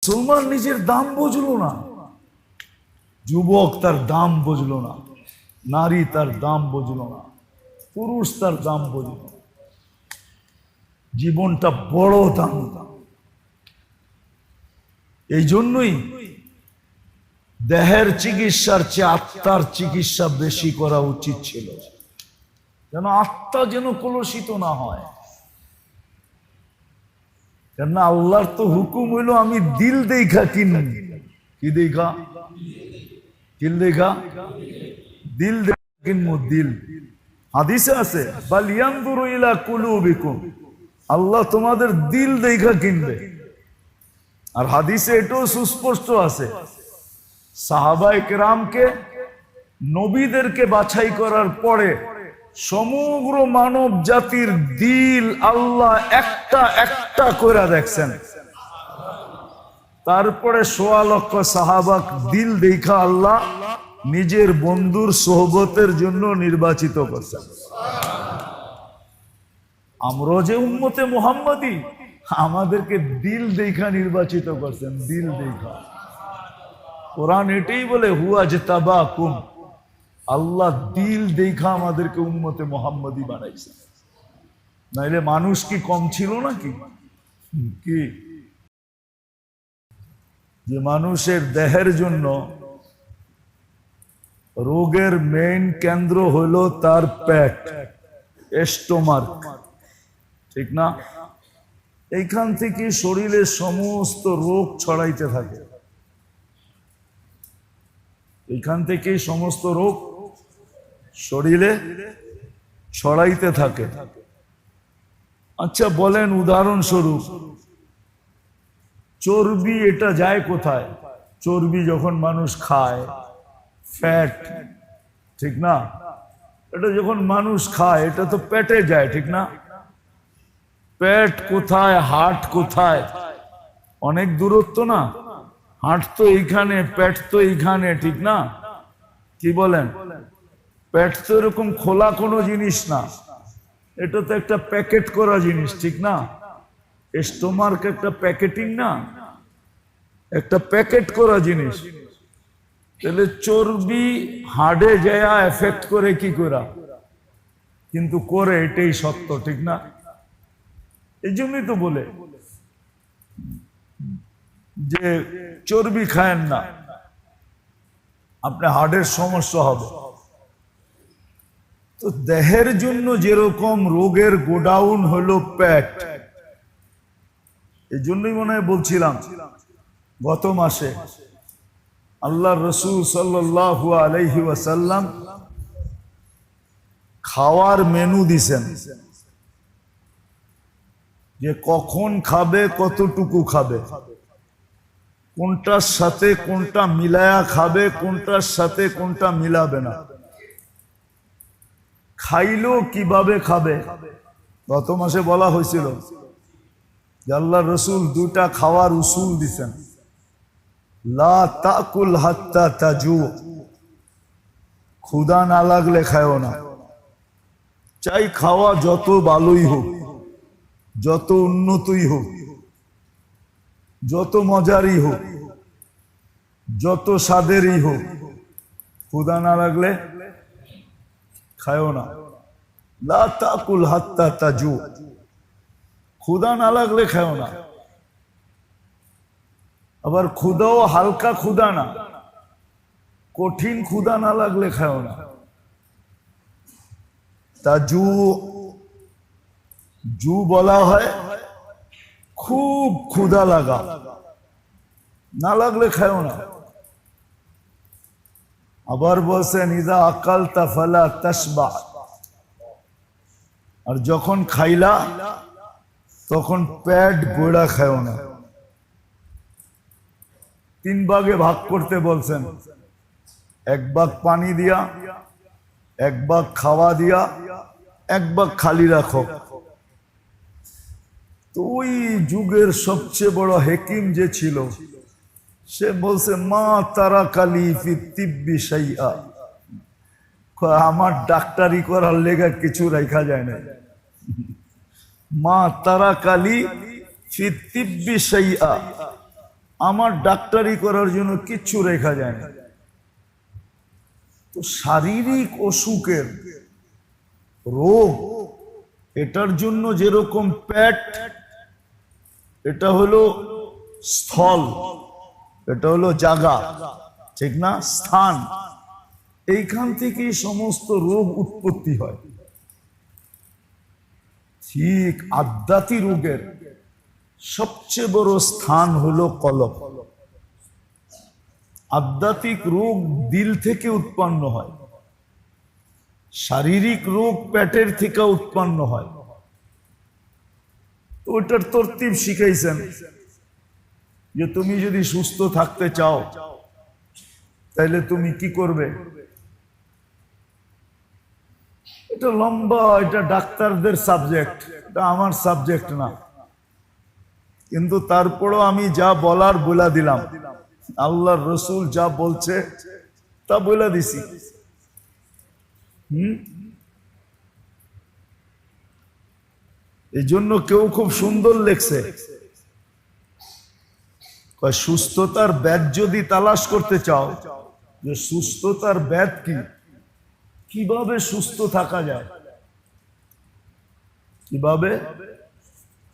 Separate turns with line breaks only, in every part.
মুসলমান নিজের দাম বুঝলো না, যুবক তার দাম বুঝলো না, নারী তার দাম বুঝলো না, পুরুষ তার দাম বুঝলো না। জীবনটা বড় দাম। এই জন্যই দেহের চিকিৎসার চেয়ে আত্মার চিকিৎসা বেশি করা উচিত ছিল, যেন আত্মা যেন কলুষিত না হয়। কেন আল্লাহর তো হুকুম হইল আমি দিল দেখা কিনব। কি দেখা? দিল দেখা, দিল দেখা কিনবো। দিল হাদিসে আছে বাল ইয়ানজুরু ইলা কুলুবিকুম, আল্লাহ তোমাদের দিল দেখা কিনবে। আর হাদিসে এটাও সুস্পষ্ট আছে, সাহাবায়ে কেরামকে, নবীদেরকে বাছাই করার পরে সমগ্র মানব জাতির দিল আল্লাহ একটা একটা করে দেখছেন। তারপরে ১৬ লক্ষ সাহাবাক দিল দেখা আল্লাহ নিজের বন্ধুর সোহবতের জন্য নির্বাচিত করছেন। আমরা যে উম্মতে মুহাম্মাদি, আমাদেরকে দিল দেখা নির্বাচিত করছেন। দিল দেখা, কোরআন এটাই বলে হুয়া জতাবাকুম, আল্লাহ দিল দেখা আমাদেরকে উম্মতে মুহাম্মাদি বানাইছে। নাইলে মানুষ কি কম ছিল নাকি? কি যে মানুষের দেহের জন্য রোগের মেইন কেন্দ্র হলো তার পেট, স্টোমাক, ঠিক না? এইখান থেকে শরীরের সমস্ত রোগ ছড়াইতে থাকে, এইখান থেকে সমস্ত রোগ শরীরে ছড়াইতে থাকে। আচ্ছা বলেন, উদাহরণস্বরূপ চর্বি এটা যায় কোথায়? চর্বি যখন মানুষ খায়, ফ্যাট, ঠিক না? এটা যখন মানুষ খায় এটা তো পেটে যায়, ঠিক না? পেট কোথায়, হার্ট কোথায়? অনেক দূরত্ব না? হার্ট তো এইখানে, পেট তো এইখানে, ঠিক না? কি বলেন? পেট তো এরকম খোলা কোনো জিনিস না, এটা তো একটা প্যাকেট করা জিনিস, ঠিক না? স্টোমাক একটা প্যাকেটিং না, একটা প্যাকেট করা জিনিস। তাহলে চর্বি হাড়ে যায় এফেক্ট করে কি করা? কিন্তু করে, এটাই সত্য, ঠিক না? এই জন্যই তো বলে যে চর্বি খায়েন না, আপনার হার্টের সমস্যা হবে। তো দেহের জন্য যেরকম রোগের গোডাউন হলো পেট, এই জন্যই মনে হয় বলছিলাম গত মাসে আল্লাহর রাসূল সাল্লাল্লাহু আলাইহি ওয়াসাল্লাম খাওয়ার মেনু দিছেন, যে কখন খাবে, কতটুকু খাবে, কোনটার সাথে কোনটা মিলায়া খাবে, কোনটার সাথে কোনটা মিলাবে না, খাইলো কিভাবে খাবে। গত মাসে বলা হয়েছিল যে আল্লাহর রাসূল দুটা খাওয়ার উসুল দিছেন। লা তাকুল হাত্তা তাজু, ক্ষুধা না লাগলে খায়ও না। চাই খাওয়া যত ভালোই হোক, যত উন্নতই হোক, যত মজারই হোক, যত স্বাদেরই হোক, ক্ষুধা না লাগলে খায়ও না। লা তাকুল হাত্তা তাজু, ক্ষুধা না লাগলে খায়ও না। আবার ক্ষুধাও হালকা ক্ষুধা না, কঠিন ক্ষুধা না লাগলে খায়ও না। তাজু, জু বলা হয় খুব ক্ষুধা লাগা, না লাগলে খায়ও না। আবার বলছেন ইযা আকালতা ফালা তাশবা, আর যখন খাইলা তখন পেট গোড়া খায়ও না। 3 ভাগে ভাগ করতে বলছেন, 1 ভাগ পানি দিয়া, 1 ভাগ খাওয়া দিয়া, 1 ভাগ খালি রাখো। তো ওই যুগের সবচেয়ে বড় হেকিম যে ছিল, সে বলছে মা তারা কালি ফি তিব্বি শাইআ, আমার ডাক্তারি করার লেগা কিছু রাখা যায় না। মা তারা কালি ফি তিব্বি শাইআ, আমার ডাক্তারি করার জন্য কিচ্ছু রেখা যায় না। তো শারীরিক অসুখের রোগ, এটার জন্য যেরকম পেট, এটা হলো স্থল, এটা হলো জায়গা, ঠিক না, স্থান, এইখান থেকেই সমস্ত রোগ উৎপত্তি হয়। ঠিক আধ্যাত্মিক রোগের সবচেয়ে বড় স্থান হলো কলব। আধ্যাত্মিক রোগ দিল থেকে উৎপন্ন হয়, শারীরিক রোগ পেটের থেকে উৎপন্ন হয়। তো ওটার তরতিব শিখাইছেন যে তুমি যদি সুস্থ থাকতে চাও তাহলে তুমি কি করবে। এটা লম্বা, এটা ডাক্তারদের সাবজেক্ট, এটা আমার সাবজেক্ট না। কিন্তু তারপরও আমি যা বলার বলে দিলাম, আল্লাহর রসুল যা বলছে তা বলে দিছি। এই জন্য কেউ খুব সুন্দর লেখছে, সুস্থতার ব্যাধ যদি তালাশ করতে চাও, যে সুস্থতার ব্যাধ কি, কিভাবে সুস্থ থাকা যায়, কিভাবে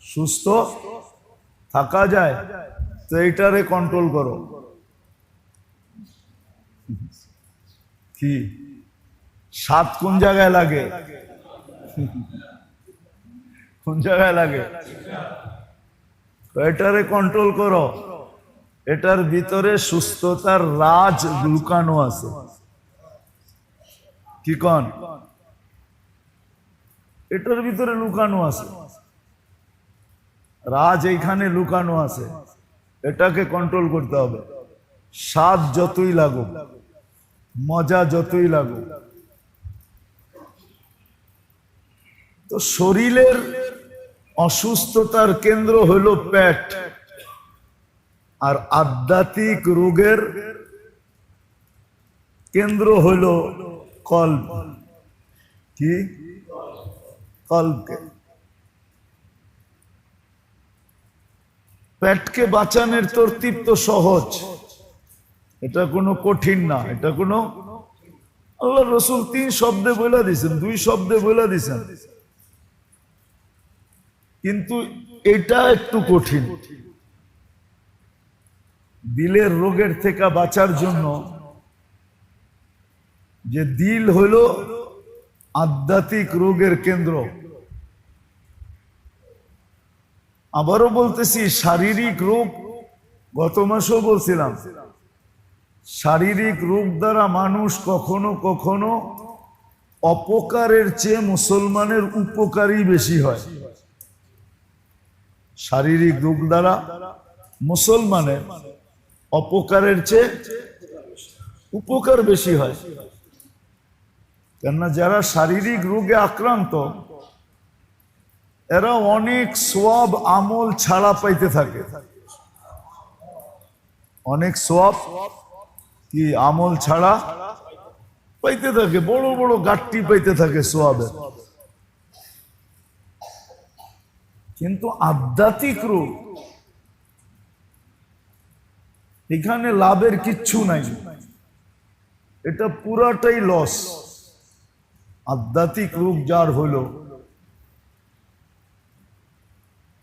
সুস্থ থাকা যায়, তো এইটারে কন্ট্রোল করো। কি স্বাদ কোন জায়গায় লাগে, কোন জায়গায় লাগে, এটারে কন্ট্রোল করো। এটার ভিতরে সুস্থতার রাজ লুকানো আছে। কি কন, এটার ভিতরে লুকানো আছে, রাজ এইখানে লুকানো আছে। এটাকে কন্ট্রোল করতে হবে। স্বাদ যতই লাগুক, মজা যতই লাগুক, তো শরীরের অসুস্থতার কেন্দ্র হলো পেট, আর আধ্যাত্মিক রোগের কেন্দ্র হলো কল্ব। কি কল্বকে, পেটকে বাঁচানোর তরতিব তো সহজ, এটা কোনো কঠিন না। এটা কোনো, আল্লাহ রসুল 3 শব্দে বলে দিয়েছেন, 2 শব্দে বলে দিয়েছেন, কিন্তু এটা একটু কঠিন। দিলের রোগের থেকে বাঁচার জন্য, যে দিল হলো আধ্যাত্মিক রোগের কেন্দ্র। আবারও বলতেছি, শারীরিক রোগ, গত মাসেও বলছিলাম, শারীরিক রোগ দ্বারা মানুষ কখনো কখনো অপকারের চেয়ে মুসলমানের উপকারই বেশি হয়। শারীরিক রোগ দ্বারা মুসলমানের অপকারের চেয়ে উপকার বেশি হয়। কেননা যারা শারীরিক রোগে আক্রান্ত, এরা অনেক সওয়াব আমল ছাড়া পাইতে থাকে। অনেক সওয়াব কি আমল ছাড়া পাইতে থাকে, বড় বড় গাট্টি পাইতে থাকে সওয়াবের। কিন্তু আধ্যাত্মিক রোগ, এখানে লাভের কিচ্ছু নাই, এটা পুরাটাই লস। আধ্যাত্মিক রোগ যার হলো,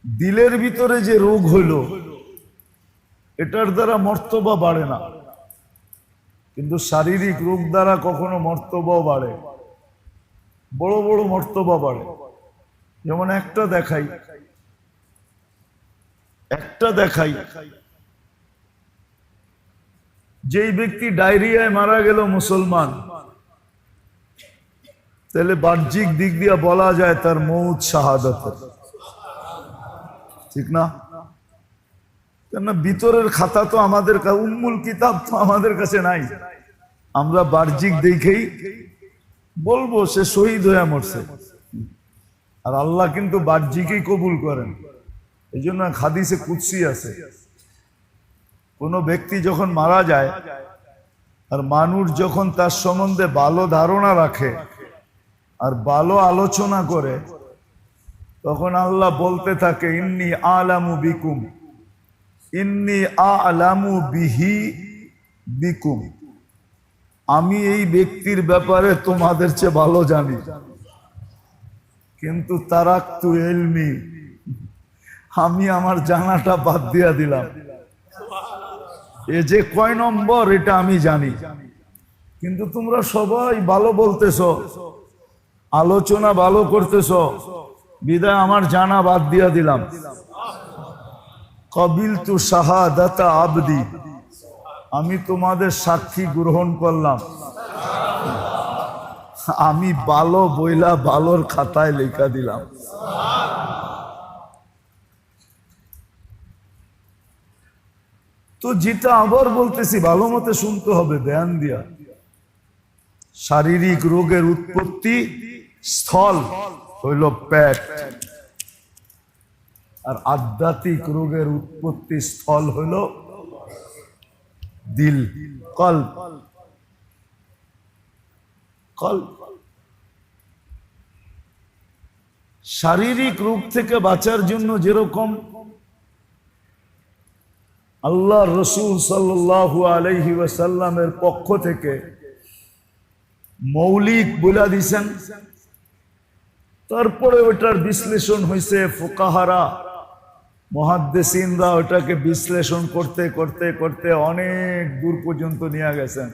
দিলের ভিতরে যে রোগ হলো, এটার দ্বারা মর্তবা বাড়ে না, কিন্তু শারীরিক রোগ দ্বারা কখনো মর্তবাও বাড়ে, বড় বড় মর্তবা বাড়ে। যেমন একটা দেখাই, যেই ব্যক্তি ডায়রিয়ায় মারা গেল মুসলমান, তাহলে বাহ্যিক দিক দিয়ে বলা যায় তার মৌত শাহাদাত, ঠিক না? কেননা ভিতরের খাতা তো আমাদের কাছে, উম্মুল কিতাব তো আমাদের কাছে নাই। আমরা বাহ্যিক দেখেই বলবো সে শহীদ হয়ে মরছে, আর আল্লাহ কিন্তু বাহ্যিকই কবুল করেন। এই জন্য হাদিসে কুদসি আছে, কোন ব্যক্তি যখন মারা যায় আর মানুষ যখন তার সম্বন্ধে ভালো ধারণা রাখে আর ভালো আলোচনা করে, তখন আল্লাহ বলতে থাকে, ইন্নী আলামু বিকুম, ইন্নী আ'লামু বিহি বিকুম, আমি এই ব্যক্তির ব্যাপারে তোমাদের চেয়ে ভালো জানি, কিন্তু তারাক্তু ইলমি, আমি আমার জানাটা বাদ দিয়া দিলাম। এ যে কয় নম্বর এটা আমি জানি, কিন্তু তোমরা সবাই ভালো বলতেছো, আলোচনা ভালো করতেছো, বিদায় আমার জানা বাদ দিয়া দিলাম। কবিলতু শাহাদাতা আবদি, আমি তোমাদের সাক্ষী গ্রহণ করলাম, আমি ভালো বইলা ভালোর খাতায় লেখা দিলাম। তো যেটা আবার বলতেছি ভালো মতে শুনতে হবে, ধ্যান দিয়া। শারীরিক রোগের উৎপত্তি স্থল হইল পেট, আর আধ্যাত্মিক রোগের উৎপত্তি স্থল হইল দিল, কল্ব। শারীরিক রোগ থেকে বাঁচার জন্য যেরকম আল্লাহ রসুল সাল্লাল্লাহু আলাইহি ওয়াসাল্লামের পক্ষ থেকে মৌলিক বলে দিছেন, তারপরে ওটার বিশ্লেষণ হয়েছে, ফুকাহারা মুহাদ্দিসিনরা ওটাকে বিশ্লেষণ করতে করতে করতে অনেক দূর পর্যন্ত নিয়ে গেছেন।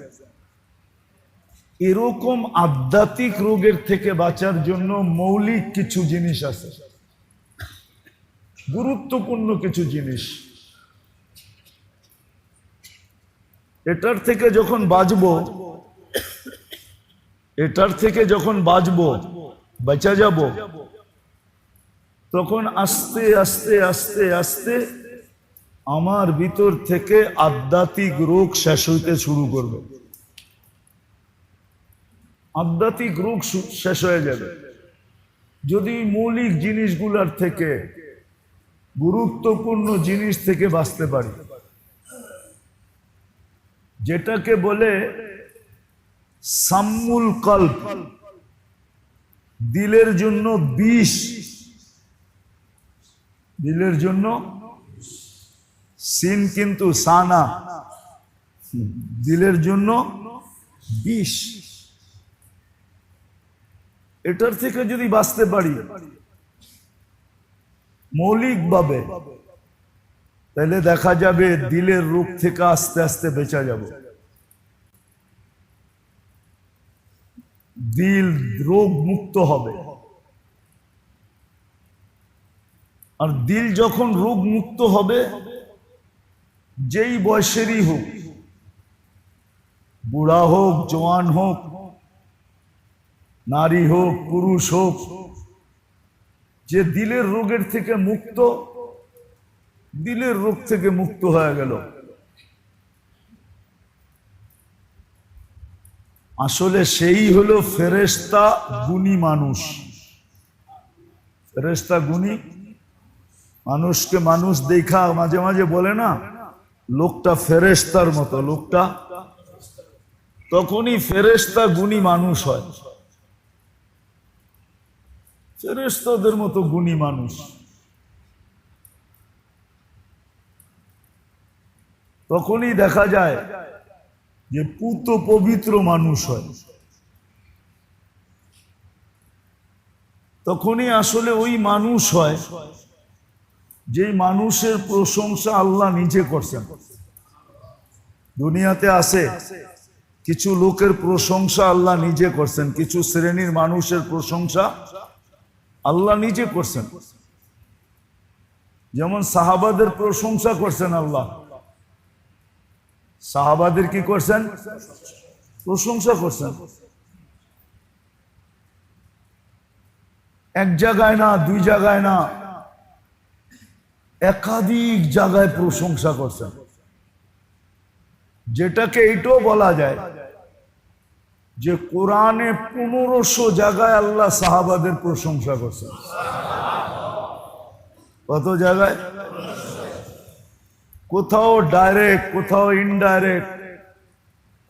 এরকম আধ্যাত্মিক রোগের থেকে বাঁচার জন্য মৌলিক কিছু জিনিস আছে, গুরুত্বপূর্ণ কিছু জিনিস। এটার থেকে যখন বাঁচবো, বাঁচা যাব, তখন আস্তে আস্তে আস্তে আস্তে আমার ভিতর থেকে আধ্যাত্মিক রোগ শেষ হইতে শুরু করবে। আধ্যাত্মিক রোগ শেষ হয়ে যাবে যদি মৌলিক জিনিসগুলোর থেকে, গুরুত্বপূর্ণ জিনিস থেকে বাঁচতে পারি, যেটাকে বলে সাম্মুল কল্ব, দিলের জন্য বিষ, দিলের জন্য সিন কিন্তু সানা, দিলের জন্য বিষ। এটার থেকে যদি বাঁচতে পারি মৌলিকভাবে, তাহলে দেখা যাবে দিলের রোগ থেকে আস্তে আস্তে বেঁচে যাব। দিল রোগ মুক্ত হবে, আর দিল যখন রোগ মুক্ত হবে, যেই বয়সেরই হোক, বুড়া হোক, জওয়ান হোক, নারী হোক, পুরুষ হোক, যে দিলের রোগের থেকে মুক্ত, দিলের রোগ থেকে মুক্ত হয়ে গেল। আসলে সেই হলো ফেরেশতা গুণী মানুষ। ফেরেশতা গুণী মানুষকে মানুষ দেখা মাঝে মাঝে বলে না, লোকটা ফেরেশতার মতো, লোকটা, তখনই ফেরেশতা গুণী মানুষ হয়, ফেরেশতাদের মতো গুণী মানুষ। তখনই দেখা যায় যে পুত পবিত্র মানুষ হয়, তখনই আসলে ওই মানুষ হয় যেই মানুষের প্রশংসা আল্লাহ নিজে করছেন। দুনিয়াতে আছে কিছু লোকের প্রশংসা আল্লাহ নিজে করছেন, কিছু শ্রেণীর মানুষের প্রশংসা আল্লাহ নিজে করছেন। যেমন সাহাবাদের প্রশংসা করছেন আল্লাহ, সাহাবাদের কি করছেন? প্রশংসা করছেন। এক জায়গায় না, দুই জায়গায় না, একাধিক জায়গায় প্রশংসা করছেন, যেটাকে এইটাও বলা যায় যে কোরআনে 1500 জায়গায় আল্লাহ সাহাবাদের প্রশংসা করছেন। কত জায়গায়? কোথাও ডাইরেক্ট, কোথাও ইনডাইরেক্ট,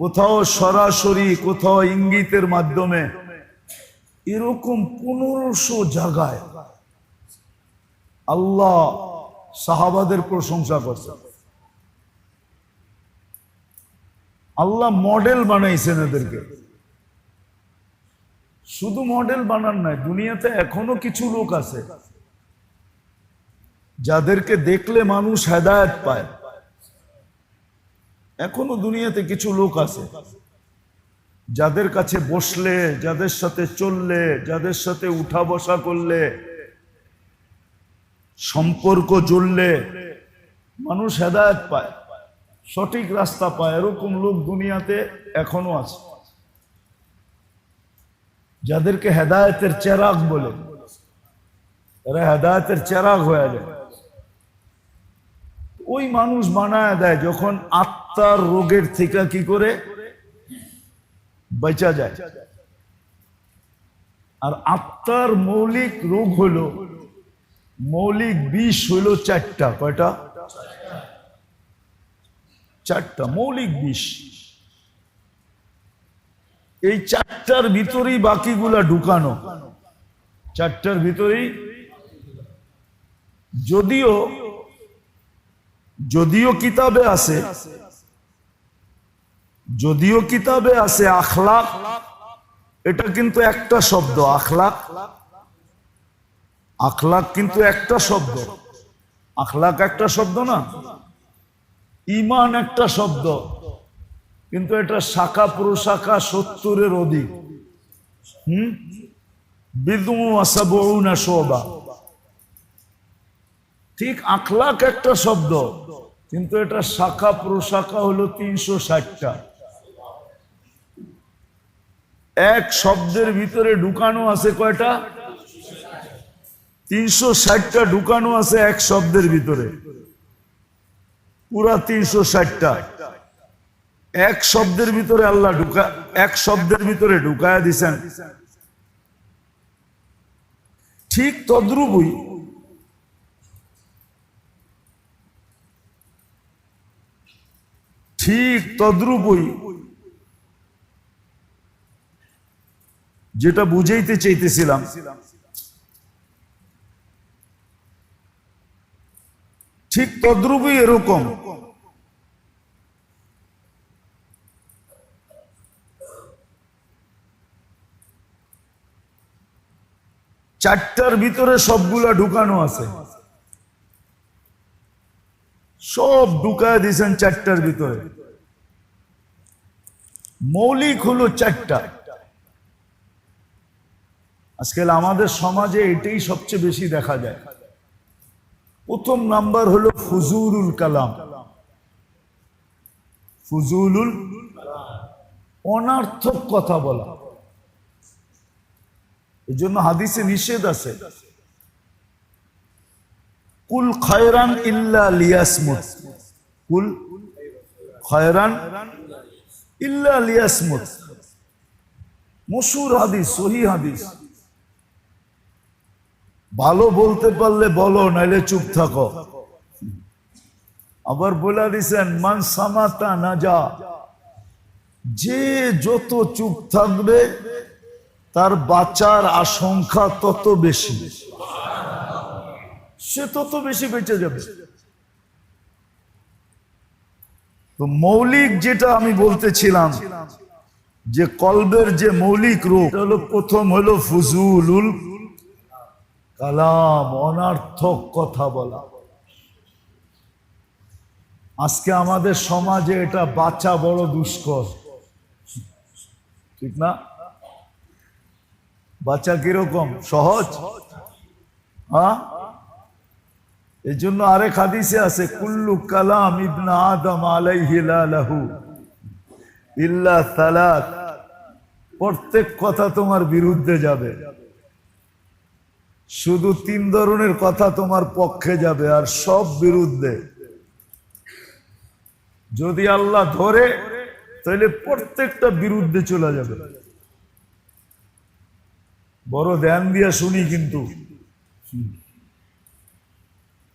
কোথাও সরাসরি, কোথাও ইঙ্গিতের মাধ্যমে, এরকম 1500 জায়গায় আল্লাহ সাহাবাদের প্রশংসা করছেন। আল্লাহ মডেল বানাইছেন এদেরকে। শুধু মডেল বানান নাই, দুনিয়াতে এখনো কিছু লোক আছে যাদেরকে দেখলে মানুষ হেদায়েত পায়। এখনো দুনিয়াতে কিছু লোক আছে যাদের কাছে বসলে, যাদের সাথে চললে, যাদের সাথে উঠা বসা করলে, সম্পর্ক জুড়লে মানুষ হেদায়েত পায়, সঠিক রাস্তা পায়। এরকম লোক দুনিয়াতে এখনো আছে যাদেরকে হেদায়েতের চেরাগ বলে। এরা হেদায়েতের চেরাগ হয়ে যায়। ওই মানুষ বানায় দেয় যখন আত্মার রোগের থেকে কি করে বাঁচা যায়। আর আত্মার মৌলিক রোগ হলো, মৌলিক বিষ হলো চারটা। কয়টা? চারটা মৌলিক বিষ। এই চারটার ভিতরেই বাকিগুলা ঢুকানো, চারটার ভিতরেই। যদিও যদিও কিতাবে আছে, যদিও কিতাবে আছে আখলাক, এটা কিন্তু একটা শব্দ। আখলাক, আখলাক কিন্তু একটা শব্দ। আখলাক একটা শব্দ না, ঈমান একটা শব্দ, কিন্তু এটা শাখা প্রশাখা 70-এর অধিক। বিদউ ওয়া সাবউনা শুবা। ঠিক আখলাক একটা শব্দ, কিন্তু এটা শাখা প্রশাখা হলো 360টা। এক শব্দের ভিতরে ঢুকানো আছে কয়টা? 360টা ঢুকানো আছে এক শব্দের ভিতরে, পুরা 360টা। এক শব্দের ভিতরে আল্লাহ এক শব্দের ভিতরে ঢুকায়া দিছেন। ঠিক তদ্রুপই যেটা বুঝাইতে চাইতেছিলাম, ঠিক তদ্রুপই এরকম চারটার ভিতরে সবগুলা ঢুকানো আছে। সব ঢুকায় দিয়েছেন চারটার ভিতরে। মৌলিক হলো চারটা। আজকাল আমাদের সমাজে এটাই সবচেয়ে বেশি দেখা যায়। প্রথম নাম্বার হলো ফুজুলুল কালাম। ফুজুলুল, অনর্থক কথা বলা। এর জন্য হাদিসে নিষেধ আছে, কুল খায়রান ইল্লা লিয়াসমুত। কুল খায়রান ইল্লা লিয়াসমুত। মশহুর হাদিস, সহিহ হাদিস। ভালো বলতে পারলে বলো, নাইলে চুপ থাকো। আবার বলে দিছেন মান সামাতা নাজা। যে যত চুপ থাকবে তার বাঁচার আশঙ্কা তত বেশি, সে তত বেশি বেঁচে যাবে। তো মৌলিক যেটা আমি বলতেছিলাম, যে কলবের যে মৌলিক রোগ হলো, প্রথম হলো ফুজুলুল কালাম, অনর্থক কথা বলা। আজকে আমাদের সমাজে এটা বাঁচা বড় দুষ্কর, ঠিক না? বাচ্চা কিরকম সহজ? হ্যাঁ, এই জন্য আরেক হাদিসে আছে, কুল্লু কালাম ইবনা আদম আলাইহি লা লাহু ইল্লা সালাত। প্রত্যেক কথা তোমার বিরুদ্ধে যাবে, শুধু 3 ধরনের কথা তোমার পক্ষে যাবে, আর সব বিরুদ্ধে। যদি আল্লাহ ধরে তাহলে প্রত্যেকটা বিরুদ্ধে চলে যাবে। বড় ধ্যান দিয়া শুনি, কিন্তু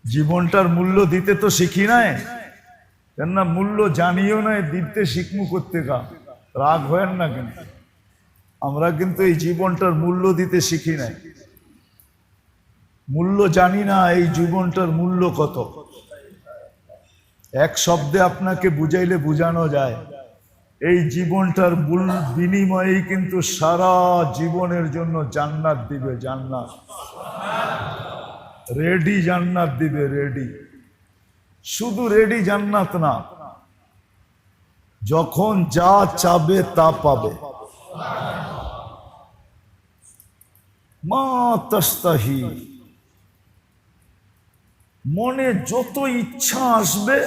জীবনটার মূল্য দিতে তো শিখি নাই। কেননা মূল্য জানিও নাই, দিতে শিখমু করতে কা। রাগ হয় না কেন? আমরা কিন্তু এই জীবনটার মূল্য দিতে শিখি নাই, মূল্য জানি না এই জীবনটার মূল্য কত। এক শব্দে আপনাকে বুঝাইলে বুঝানো যায়, এই জীবনটার বিনিময়েই কিন্তু সারা জীবনের জন্য জান্নাত দিবে। জান্নাত রেডি, জান্নাত দিবে রেডি। শুধু রেডি জান্নাত না, যখন যা চাবে তা পাবে। মা তাস্তাহি, মনে যত ইচ্ছা আসবে,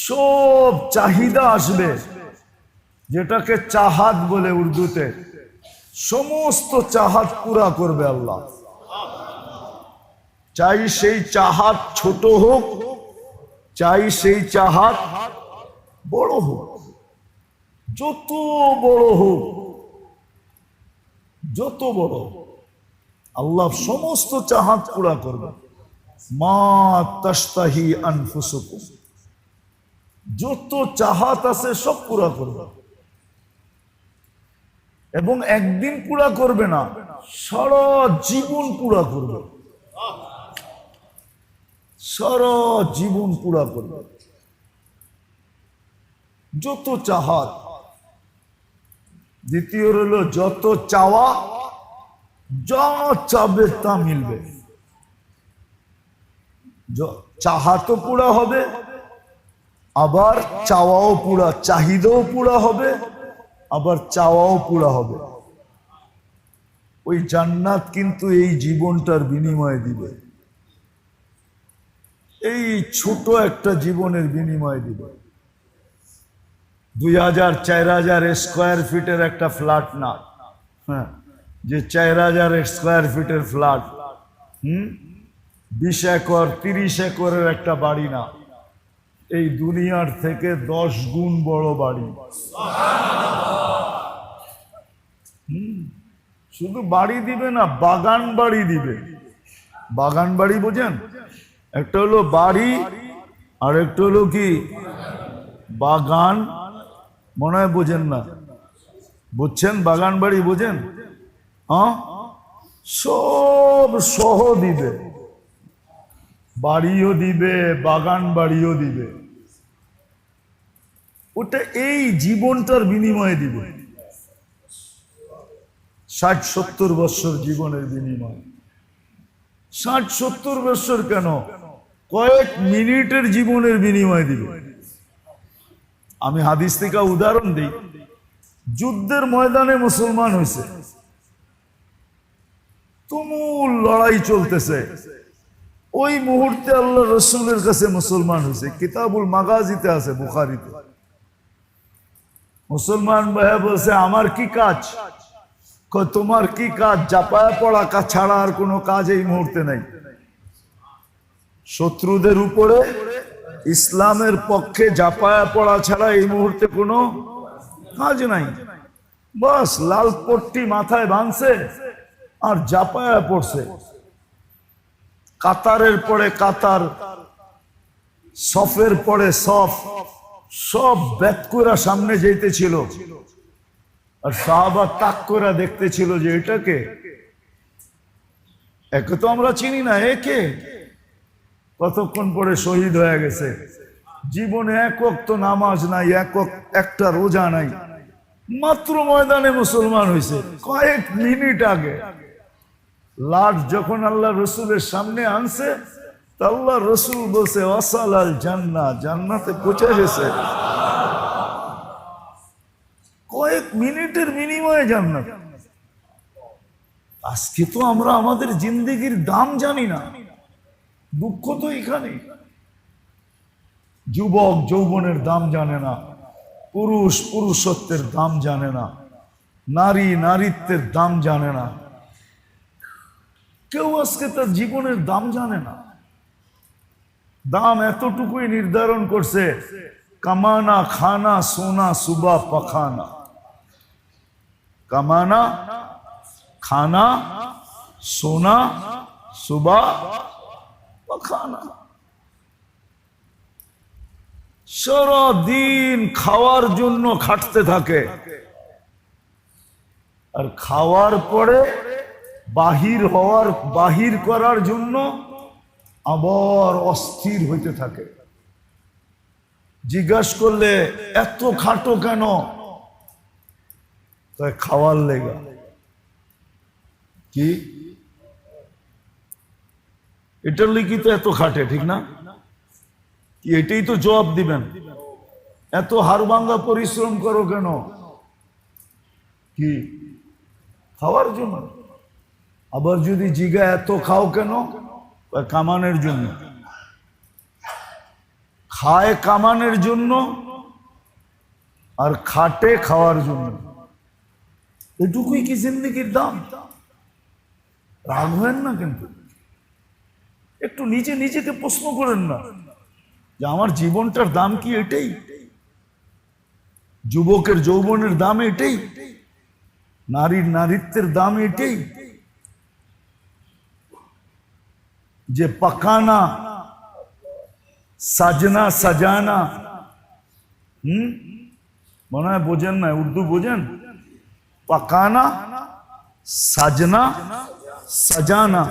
সব চাহিদা আসবে, যেটাকে চাহাত বলে উর্দুতে, সমস্ত চাহাত পুরা করবে আল্লাহ। চাই সেই চাহাত ছোট হোক, চাই সেই চাহাত বড় হোক, যত বড় হোক, যত বড়, আল্লাহ সমস্ত চাহাত পুরা করবে। মা তাস্তাহি আনফুসুকুম, যত চাহাত আছে সব পুরা করবে। এবং একদিন পুরা করবে না, সারা জীবন পুরা করবে, সারা জীবন পুরা করবে। যত চাহাত। দ্বিতীয় হলো যত চাওয়া, যা চাবে তা মিলবে। চাহাতও পুরা হবে, আবার চাওয়াও পুরা, চাহিদাও পুরা হবে, আবার চাওয়াও পুরা হবে। ওই জান্নাত কিন্তু এই জীবনটার বিনিময়ে দিবে, এই ছোট একটা জীবনের বিনিময়ে দিবে। 2000-4000 স্কোয়ার ফিটের একটা ফ্ল্যাট না, হ্যাঁ, যে 4000 স্কোয়ার ফিটের ফ্ল্যাট, 20 একর 30 একরের একটা বাড়ি না, এই দুনিয়ার থেকে 10 গুণ বড় বাড়ি। শুধু বাড়ি দিবে না, বাগান বাড়ি দিবে। বাগান বাড়ি বোঝেন? একটা হলো বাড়ি আর একটা হলো কি বাগান। মনে হয় বোঝেন না, বুঝছেন? বাগান বাড়ি বোঝেন? হ্যাঁ, সব সহ দিবে, বাড়িও দিবে, বাগান বাড়িও দিবে। ওটা এই জীবনটার বিনিময়ে দিবে। 60-70 বছর জীবনের বিনিময়। 60-70 বছর কেন, কয়েক মিনিটের জীবনের বিনিময় দিবে। আমি হাদিস থেকে উদাহরণ দিই। যুদ্ধের ময়দানে মুসলমান হয়েছে, তুমুল লড়াই চলতেছে, ওই মুহূর্তে আল্লাহ রসুলের কাছে মুসলমান হয়েছে। কিতাবুল মাগাজিতে আছে, বুখারীতে। মুসলমান ভাইয়া বলছে, আমার কি কাজ? তোমার কি কাজ? জাপায়া পড়া কাজ ছাড়া আর কোনো কাজ এই মুহূর্তে নাই। শত্রুদের উপরে ইসলামের পক্ষে জাপায়া পড়া ছাড়া এই মুহূর্তে কোনো কাজ নাই। বাস লাল পট্টি মাথায় বাঁধছে আর জাপায়া পড়ছে। কাতারের পরে কাতার, সফের পরে সফ, সব ব্যাত করে সামনে যেতেছিল। আর সাহাবা তাক করে দেখতেছিল যে এটাকে, একে তো আমরা চিনি না, একে কতক্ষণ পরে শহীদ হয়ে গেছে। জীবনে এক ওয়াক্ত নামাজ নাই, একটা রোজা নাই, মাত্র ময়দানে মুসলমান হয়েছে কয়েক মিনিট আগে। লাশ যখন আল্লাহ রসুলের সামনে আনছে, আল্লাহ রসুল বলছে ওয়াসালাল জান্নাহ, জান্নাতে পৌঁছে গেছে। কয়েক মিনিটের বিনিময়ে জান্নাত। আজকে তো আমরা আমাদের জিন্দেগির দাম জানি না, দুঃখ তো এখানে। যুবক যৌবনের দাম জানে না, পুরুষ পুরুষত্বের দাম জানে না, নারী নারীত্বের দাম জানে না, কেউ আজকে তার জীবনের দাম জানে না। দাম এতটুকুই নির্ধারণ করছে, কামানা খানা সোনা সুবা পাখানা। কামানা খানা সোনা সুবা পাখানা। সারাদিন খাওয়ার জন্য খাটতে থাকে, আর খাওয়ার পরে বাহির করার জন্য আবার অস্থির হইতে থাকে। জিজ্ঞাসা করলে এত খাটো কেন, তাই খাওয়ার লেগা। কি এটার লিখি তো এত খাটে, ঠিক না? কি এটাই তো জবাব দিবেন। এত হাড়ভাঙ্গা পরিশ্রম করো কেন? কি খাওয়ার জন্য। আবার যদি জিগা এত খাও কেন, কামানের জন্য। খায় কামানের জন্য আর খাটে খাওয়ার জন্য। এটুকুই কি জিন্দেগির দাম? রাগ হয় না কিন্তু, একটু নিজেকে প্রশ্ন করেন না যে আমার জীবনটার দাম কি এটাই? যুবকের যৌবনের দাম এটাই? নারীর নারীত্বের দাম এটাই? যে পাকানা সাজনা সাজানা, মনে হয় বোঝেন না, উর্দু বোঝেন? পাকানা সাজনা সাজানা,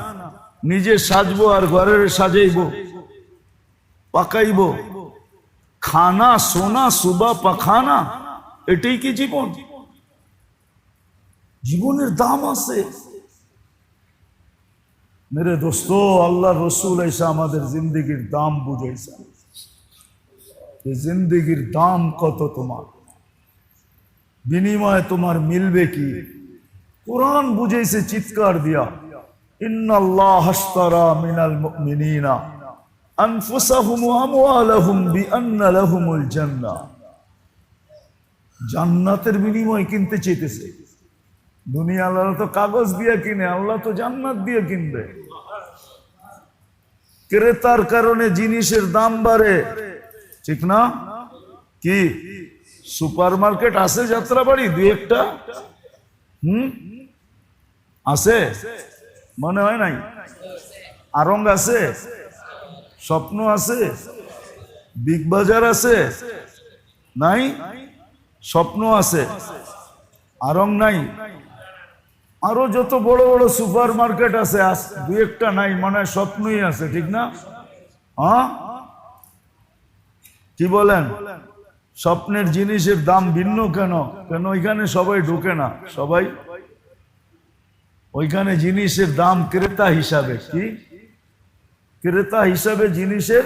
নিজে সাজবো আর ঘরের সাজাইব, পাকাইব। খানা সোনা সুবা পাখানা, এটাই কি জীবন? জীবনের দাম আছে মেরে দোস্ত। আল্লাহ রসুল এসে আমাদের জিন্দগির দাম বুঝাইছে। জিন্দগির দাম কত, তোমার বিনিময়ে তোমার মিলবে কি? কোরআন বুঝাইছে চিৎকার দিয়া, ইন্নাল্লাহ হাশতারা মিনাল মুমিনিনা আনফুসাহুম ওয়া আমওয়ালাহুম বিআন্না লাহুমুল জান্নাহ। জান্নাতের বিনিময় কিনতে চাইতেছে। দুনিয়া আল্লাহ তো কাগজ দিয়ে কিনে, আল্লাহ তো জান্নাত দিয়ে কিনবে। ক্রেতার কারণে জিনিসের দাম বাড়ে, ঠিক না? কি সুপার মার্কেট আছে যাত্রাবাড়ি দুই একটা? আছে মনে হয় নাই? আরং আছে, স্বপ্ন আছে, বিগ বাজার আছে নাই? স্বপ্ন আছে, আরং নাই। আরো যত বড় বড় সুপার মার্কেট আছে, দুই একটা নাই, মানে স্বপ্নই আছে, ঠিক না? হ্যাঁ কি বলেন? স্বপ্নের জিনিসের দাম ভিন্ন কেন? কেন ওইখানে সবাই ঢুকে না। সবাই ওইখানে জিনিসের দাম ক্রেতা হিসাবে, কি ক্রেতা হিসাবে জিনিসের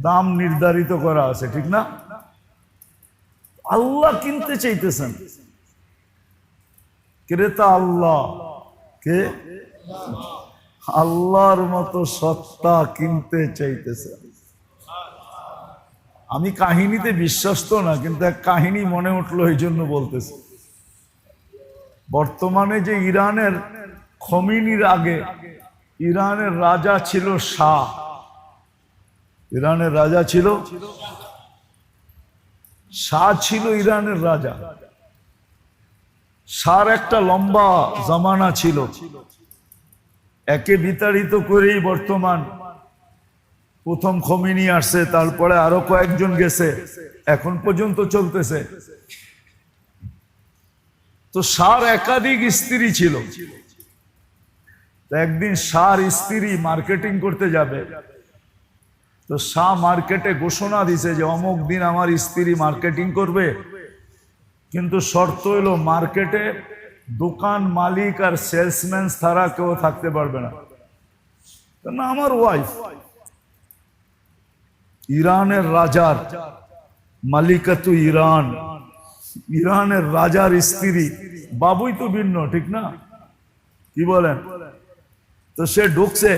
দাম নির্ধারিত করা আছে, ঠিক না? আল্লাহ কিনতে চাইতেছেন, ক্রেতা আল্লাহ। কে? আল্লাহর মতো সত্তা কিনতে চাইতেছে। আমি কাহিনীতে বিশ্বাস না, কিন্তু এক কাহিনী মনে উঠলো, এই জন্য বলতেছি। বর্তমানে যে ইরানের খমিনির আগে ইরানের রাজা ছিল শাহ। ইরানের রাজা ছিল শাহ, ছিল ইরানের রাজা। শাহর একটা লম্বা জামানা ছিল, একে বিতাড়িত করেই বর্তমান প্রথম খমিনি আসছে, তারপরে আরো কয়েকজন গেছে, এখন পর্যন্ত চলতেছে। তো শাহর একাধিক স্ত্রী ছিল। একদিন শাহর স্ত্রী মার্কেটিং করতে যাবে, তো শাহ মার্কেটে ঘোষণা দিছে যে অমুক দিন আমার স্ত্রী মার্কেটিং করবে, কিন্তু শর্ত হইল মার্কেটে দোকান মালিক আর সেলসম্যান ছাড়া কেউ থাকতে পারবে না। না, আমার ওয়াইফ। ইরানের রাজার মালিকাতু ইরান, ইরানের রাজার স্ত্রী, বাবুই তো ভিন্ন, ঠিক না? কি বলেন? তো সে ঢুকছে,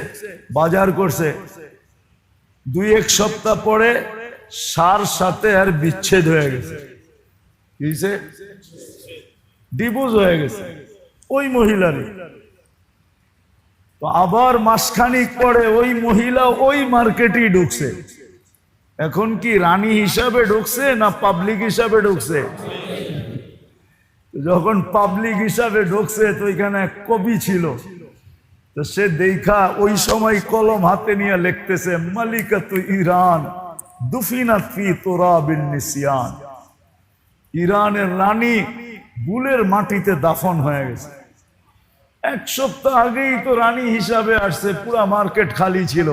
বাজার করছে। দুই এক সপ্তাহ পরে শাহর সাথে আর বিচ্ছেদ হয়ে গেছে। ডিভোর্স হয়ে গেছে ওই মহিলারই। তো আবার মাসখানিক পরে ওই মহিলা ওই মার্কেটেই ঢুকছে। এখন কি রানী হিসাবে ঢুকছে না পাবলিক হিসাবে ঢুকছে? যখন পাবলিক হিসাবে ঢুকছে, তো এখানে এক কবি ছিল, তো সে দেখা ওই সময় কলম হাতে নিয়ে লিখতেছে, মালিকাতু ইরান দুফিনাত ফি তুরাবিন নিসিয়ান। ইরানের রানী বুলের মাটিতে দাফন হয়ে গেছে। এক সপ্তাহ আগেই তো রানী হিসাবে আসছে, পুরা মার্কেট খালি ছিল,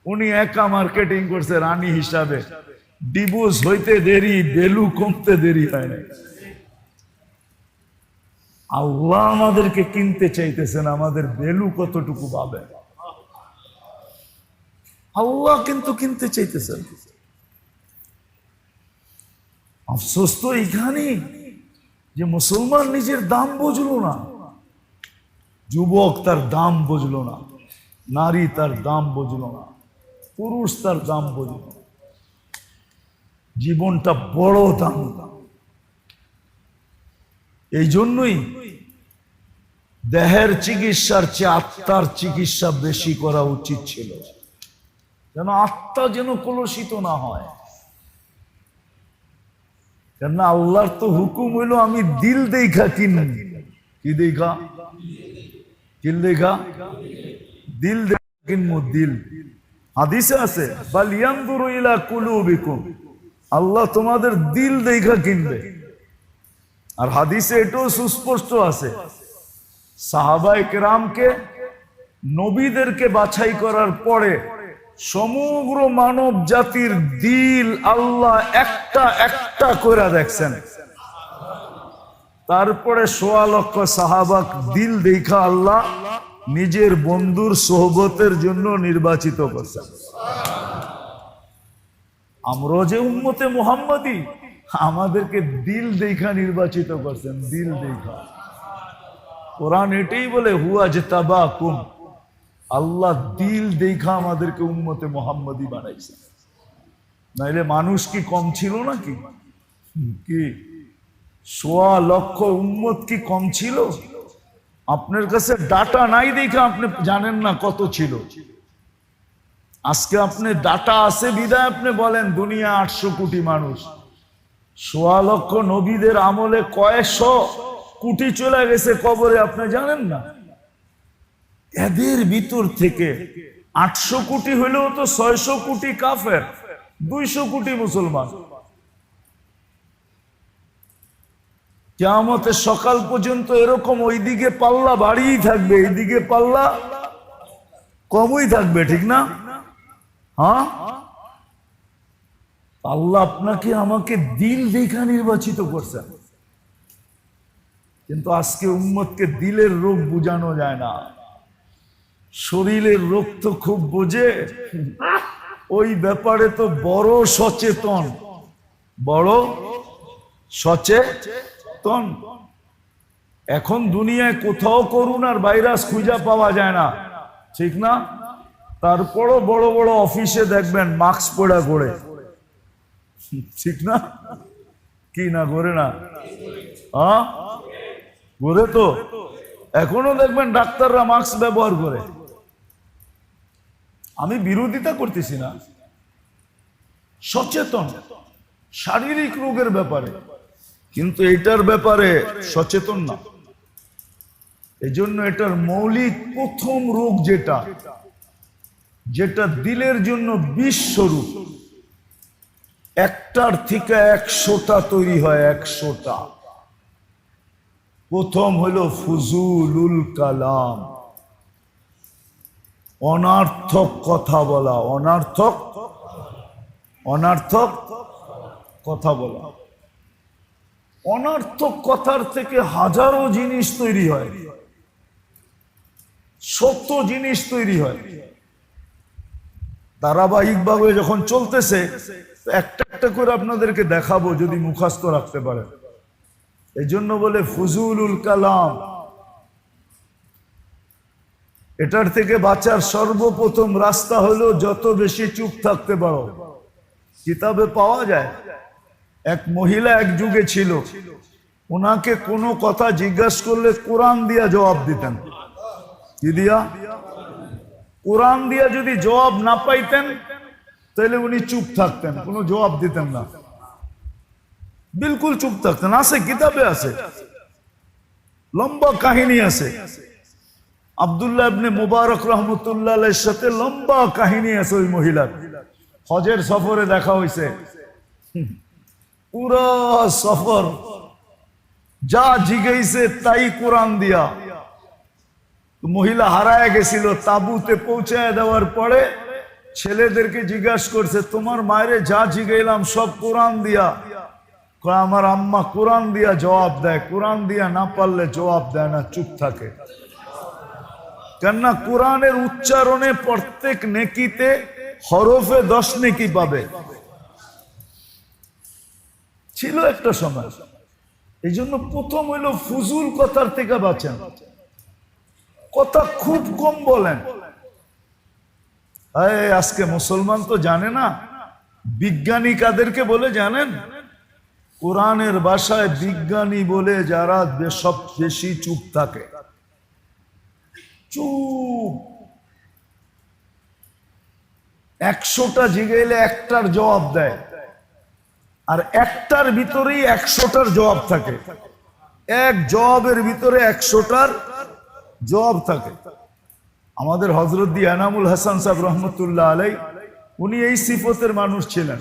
উনি একা মার্কেটিং করছে রানী হিসাবে। ডিভোর্স হইতে দেরি, ভ্যালু কমতে দেরি হয় না। আল্লাহ আমাদেরকে কিনতে চাইতেছেন, আমাদের ভ্যালু কতটুকু পাবে। আল্লাহ কিন্তু কিনতে চাইতেছেন। আফসোস তো এইখানে যে মুসলমান নিজের দাম বুঝলো না, যুবক তার দাম বুঝলো না, নারী তার দাম বুঝলো না, পুরুষ তার দাম বুঝলো না। জীবনটা বড় দাম। এই জন্যই দেহের চিকিৎসার চেয়ে আত্মার চিকিৎসা বেশি করা উচিত ছিল, যেন আত্মা যেন কলুষিত না হয়। কেন আল্লাহর তো হুকুম হইলো আমি দিল দেখা কিনব। কি দেখা? দিল দেখা, দিল দেখা কিনবো। দিল হাদিসে আছে বাল ইয়ানজুরু ইলা কুলুবিকুম, আল্লাহ তোমাদের দিল দেখা কিনবে। আর হাদিসে এটাও সুস্পষ্ট আছে, সাহাবায়ে কেরামকে, নবীদেরকে বাছাই করার পরে সমগ্র মানব জাতির দিল আল্লাহ একটা একটা করে দেখছেন। তারপরে ১৬ লক্ষ সাহাবাক দিল দেখা আল্লাহ নিজের বন্ধুর সোহবতের জন্য নির্বাচিত করছেন। আমরা যে উম্মতে মুহাম্মাদি, আমাদেরকে দিল দেখা নির্বাচিত করছেন। দিল দেখা, কোরআন এটাই বলে হুয়া জতাবাকুম, আল্লাহ দিল দেখা আমাদেরকে উম্মতে মুহাম্মাদি বানাইছে। নাইলে মানুষ কি কম ছিল নাকি? কি ১৬ লক্ষ উম্মত কি কম ছিল? আপনার কাছে ডাটা নাই দেখে আপনি জানেন না কত ছিল। আজকে আপনি ডাটা আছে বিদায় আপনি বলেন দুনিয়া ৮০০ কোটি মানুষ। ১৬ লক্ষ নবীদের আমলে কয়েকশ কোটি চলে গেছে কবরে, আপনি জানেন না? এদের ভিতর থেকে ৮০০ কোটি হইলেও তো ৬০০ কোটি কাফের, ২০০ কোটি মুসলমান। কিয়ামতের সকাল পর্যন্ত এরকম ওইদিকে পাল্লা বাড়িই থাকবে, এইদিকে পাল্লা কমই থাকবে, ঠিক না? হ্যাঁ, আল্লাহ আপনাকে আমাকে দিল দেখা নির্বাচিত করছেন। কিন্তু আজকে উম্মতকে দিলের রোগ বুঝানো যায় না, শরীরের রোগ তো খুব বোঝে, ওই ব্যাপারে তো বড় সচেতন, বড় সচেতন। এখন দুনিয়ায় কোথাও করোনার ভাইরাস খুঁজে পাওয়া যায় না, ঠিক না? তারপরও বড় বড় অফিসে দেখবেন মাস্ক পরা করে, ঠিক না? কি না করে না? হ্যাঁ, করে তো। এখনো দেখবেন ডাক্তাররা মাস্ক ব্যবহার করে। আমি বিরোধিতা করতেছি না, সচেতন শারীরিক রোগের ব্যাপারে, কিন্তু এটার ব্যাপারে সচেতন না। এজন্য এটার মৌলিক প্রথম রোগ যেটা যেটা দিলের জন্য বিষ স্বরূপ, একটার থেকে ১০০টা তৈরি হয়, ১০০টা। প্রথম হলো ফুজুলুল কালাম, অনার্থক কথা বলা, অনার্থক কথা বলা। অনার্থক কথার থেকে হাজারো জিনিস তৈরি হয়, শত জিনিস তৈরি হয়। ধারাবাহিকভাবে যখন চলতেছে একটা একটা করে আপনাদেরকে দেখাবো যদি মুখস্থ রাখতে পারেন। এই জন্য বলে ফুজুলুল কালাম। এটার থেকে বাঁচার সর্বপ্রথম রাস্তা হলো যত বেশি চুপ থাকতে পারো। কিতাবে পাওয়া যায় এক মহিলা এক যুগে ছিল, ওনাকে কোনো কথা জিজ্ঞাসা করলে কোরআন দিয়া জবাব দিতেন। কি দিয়া? কোরআন দিয়া যদি জবাব না পাইতেন তাহলে উনি চুপ থাকতেন, কোনো জবাব দিতেন না, বিলকুল চুপ থাকতেন। আছে, কিতাবে আছে, লম্বা কাহিনী আছে। আব্দুল্লাহ ইবনে মুবারক রহমতুল্লাহ আলাইহির সাথে লম্বা কাহিনী আছে ওই মহিলার। হজের সফরে দেখা হয়েছে, পুরো সফর যা জিজ্ঞাসে তাই কোরআন দিয়া। মহিলা হারায় গেছিল, তাবুতে পৌঁছায় দেওয়ার পরে ছেলেদেরকে জিজ্ঞাসা করছে, তোমার মায়েরে যা জিজ্ঞাইলাম সব কোরআন দিয়া? আমার আম্মা কোরআন দিয়া জবাব দেয়, কোরআন দিয়া না পারলে জবাব দেয় না, চুপ থাকে। কেননা কোরআনের উচ্চারণে প্রত্যেক নেকিতে হরফে 10 নেকি পাবে। ছিল একটা সময়। এই জন্য প্রথম হইল ফুজুল কথার থেকে বাঁচেন, কথা খুব কম বলেন। আজকে মুসলমান তো জানে না বিজ্ঞানী কাদেরকে বলে জানেন? কোরআনের ভাষায় বিজ্ঞানী বলে যারা সব বেশি চুপ থাকে। চুপ। 100টা জিগাইলে একটার জবাব দেয়, আর একটার ভিতরেই 100টার জবাব থাকে। এক জবাবের ভিতরে 100টার জবাব থাকে। আমাদের হযরত এনামুল হাসান সাহেব রহমতুল্লাহ আলাই, উনি এই সিফতের মানুষ ছিলেন।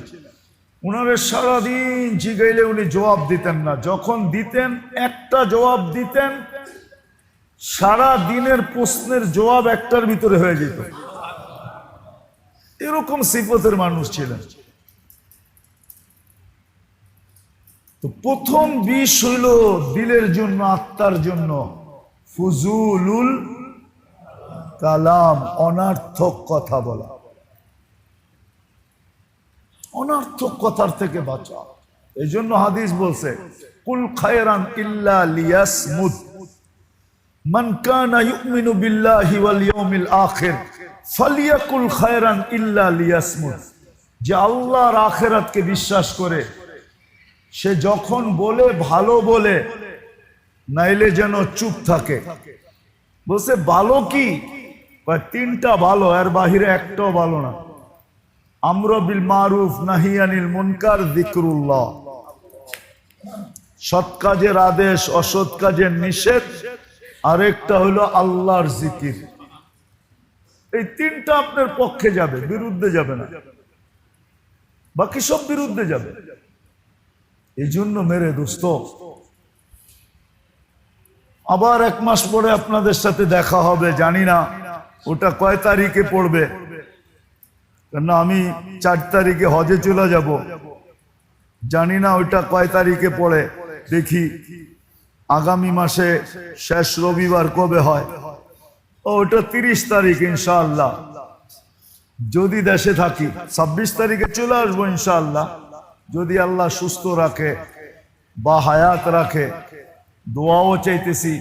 উনারে সারাদিন জিগাইলে উনি জবাব দিতেন না, যখন দিতেন একটা জবাব দিতেন, সারা দিনের প্রশ্নের জবাব একটার ভিতরে হয়ে যেত। এরকম সিফতের মানুষ ছিলেন। তো প্রথম বিষ হইল দিলের জন্য, আত্মার জন্য ফুজুলুল কালাম, অনার্থক কথা বলা। অনার্থক কথার থেকে বাঁচা। এই জন্য হাদিস বলছে, কুল খায়রান ইল্লা লিয়াসমুত, মান কানা ইউমিনু বিল্লাহি ওয়াল ইয়াউমিল আখির ফালিয়াকুল খায়রান ইল্লা লিয়াসমুত। যে আল্লাহর আখিরাতকে বিশ্বাস করে সে যখন বলে ভালো বলে, নাইলে যেন চুপ থাকে। বলছে ভালো কি? 3টা ভালো, এর বাহিরে একটাও ভালো না। আমর বিল মারুফ নাহি আনিল মুনকার যিকরুল্লাহ, সৎ কাজের আদেশ, অসৎ কাজের নিষেধ, আরেকটা হলো আল্লাহর জিকির। এই 3টা আপনার পক্ষে যাবে, বিরুদ্ধে যাবে না। বাকি সব বিরুদ্ধে যাবে। এই জন্য মেরে দোস্ত, আবার 1 মাস পরে আপনাদের সাথে দেখা হবে। জানি না ওটা কয় তারিখে পড়বে, কেননা আমি 4 তারিখে হজে চলে যাব। জানি না ওইটা কয় তারিখে পড়ে। দেখি আগামী মাসে শেষ রবিবার কবে হয়। ওটা 30 তারিখ ইনশাআল্লাহ, যদি দেশে থাকি। 26 তারিখে চলে আসবো ইনশাআল্লাহ, যদি আল্লাহ সুস্থ রাখে বা হায়াত রাখে। দোয়াও চাইতেছি,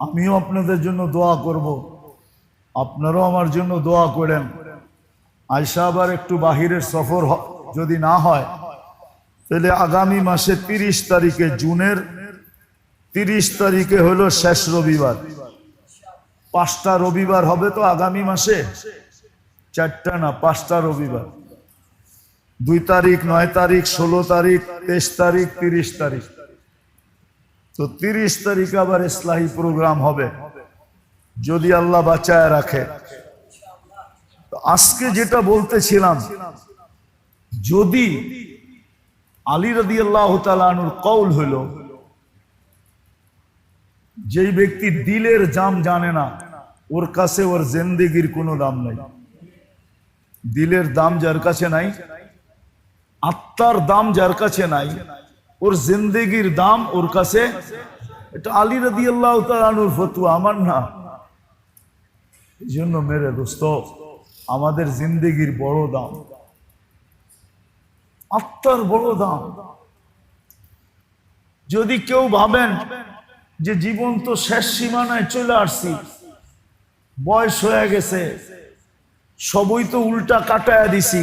আমিও আপনাদের জন্য দোয়া করব, আপনারাও আমার জন্য দোয়া করেন। আয়সা আবার একটু বাহিরের সফর যদি না হয়, তাহলে আগামী মাসে 30 তারিখে, জুনের 30 তারিখে হলো শেষ রবিবার। 5টা রবিবার হবে তো আগামী মাসে, 4টা না 5টা রবিবার। 2 তারিখ, 9 তারিখ, 16 তারিখ, 23 তারিখ, 30 তারিখ। তো 30 তারিখে আবার ইসলাহি প্রোগ্রাম হবে, যদি আল্লাহ বাঁচায় রাখে। আজকে যেটা বলতেছিলাম, যদি আলী রাদিয়াল্লাহু তাআলা আনহুর কওল হলো, যেই ব্যক্তি দিলের দাম জানে না, ওর কাছে ওর জিন্দেগির কোনো দাম নাই। দিলের দাম যার কাছে নাই, আত্মার দাম যার কাছে নাই, ওর জিন্দেগির দাম ওর কাছে। এটা আলী রাদিয়াল্লাহু তাআলা আনহুর ফতোয়া, আমার না। এই জন্য মেরে দোস্ত, আমাদের জিন্দেগির বড় দাম, আত্মার বড় দাম। যদি কেউ ভাবেন যে জীবন তো শেষ সীমানায় চলে আসছি, বয়স হয়ে গেছে, সবই তো উল্টা কাটায়া দিছি,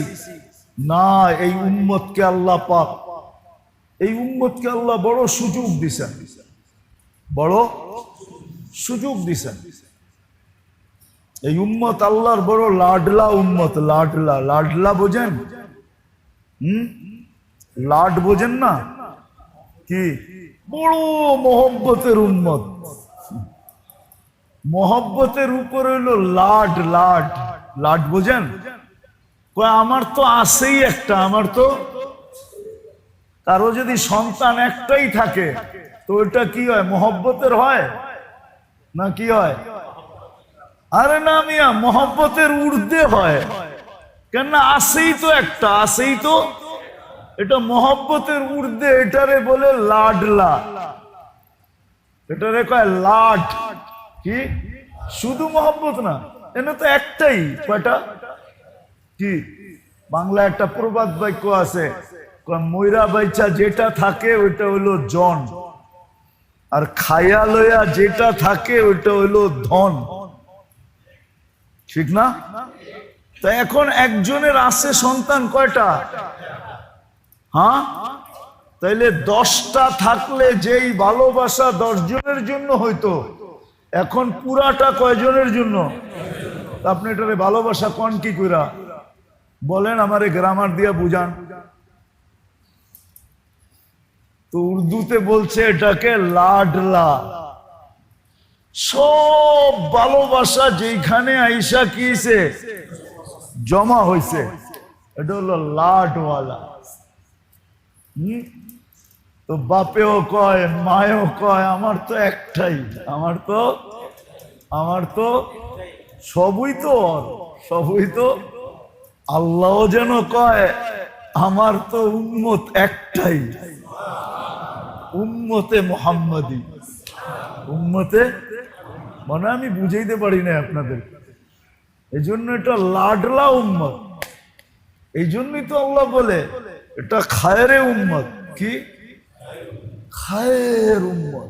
না, এই উম্মতকে আল্লাহ পাক, এই উম্মতকে আল্লাহ বড় সুযোগ দিছেন, বড় সুযোগ দিছেন। এই উম্মত আল্লাহর বড় লাডলা উম্মত। লাডলা, লাডলা বোঝেন? লাড বোঝেন না কি? বড় মোহব্বতের উম্মত। মোহব্বতের উপর হইলো লাড। লাড, লাড বোঝেন? আমার তো আছেই একটা, আমার তো। কারো যদি সন্তান একটাই থাকে, তো ওটা কি হয়? মোহব্বতের হয় না কি হয়? আরে না মিয়া, মোহব্বতের ঊর্ধ্বে হয়। কেননা আসেই তো একটা, আসেই তো, এটা মহব্বতের ঊর্ধ্বে, এটারে বলে লাডলা, এটারে কয় লাড। কি শুধু মহব্বত না, এনে তো একটাই। কয়টা? কি বাংলা একটা প্রবাদ বাক্য আছে, ময়রা বাইচা যেটা থাকে ওইটা হইলো জন, আর খায়া লইয়া যেটা থাকে ওইটা হইলো ধন, ঠিক না? তা এখন একজনের আছে সন্তান কয়টা? হ্যাঁ, তাইলে 10টা থাকলে যেই ভালোবাসা 10 জনের জন্য হইতো, এখন পুরাটা কয়জনের জন্য? আপনি এটারে ভালোবাসা কোন কি কইরা বলেন? আমারে গ্রামার দিয়া বুঝান তো। উর্দুতে বলছে এটাকে লাডলা। সব ভালোবাসা যেখানে আইসা কিছে জমা হইছে, এটা হলো লাডওয়ালা। তো বাপেও কয়, মায়েও কয়, আমার তো একটাই, আমার তো সবই তো, সবই তো। আল্লাহ যেন কয়, আমার তো উম্মত একটাই, উম্মতে মুহাম্মাদি। উম্মতে মানে আমি বুঝাইতে পারি না আপনাদের, এই জন্য এটা লাডলা উম্মত। এই জন্যই তো আল্লাহ বলে এটা খায়রে উম্মত। কি খায়ের উম্মত?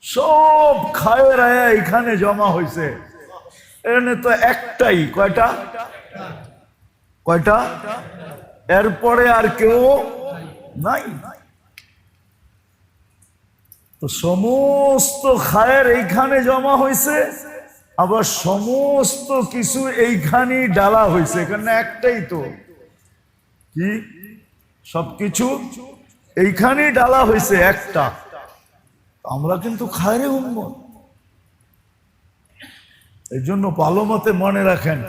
সব খায়ের আয়া এখানে জমা হয়েছে, এখানে তো একটাই। কয়টা? কয়টা? এরপরে আর কেউ নাই। তো সমস্ত খায়ের এইখানে জমা হয়েছে, আবার সমস্ত কিছু এইখানেই ডালা হয়েছে, এখানে একটাই তো। কি সবকিছু এইখানেই ডালা হয়েছে একটা। আমরা কিন্তু খায়রে উম্মত। এই জন্য ভালো মতে মনে রাখেন,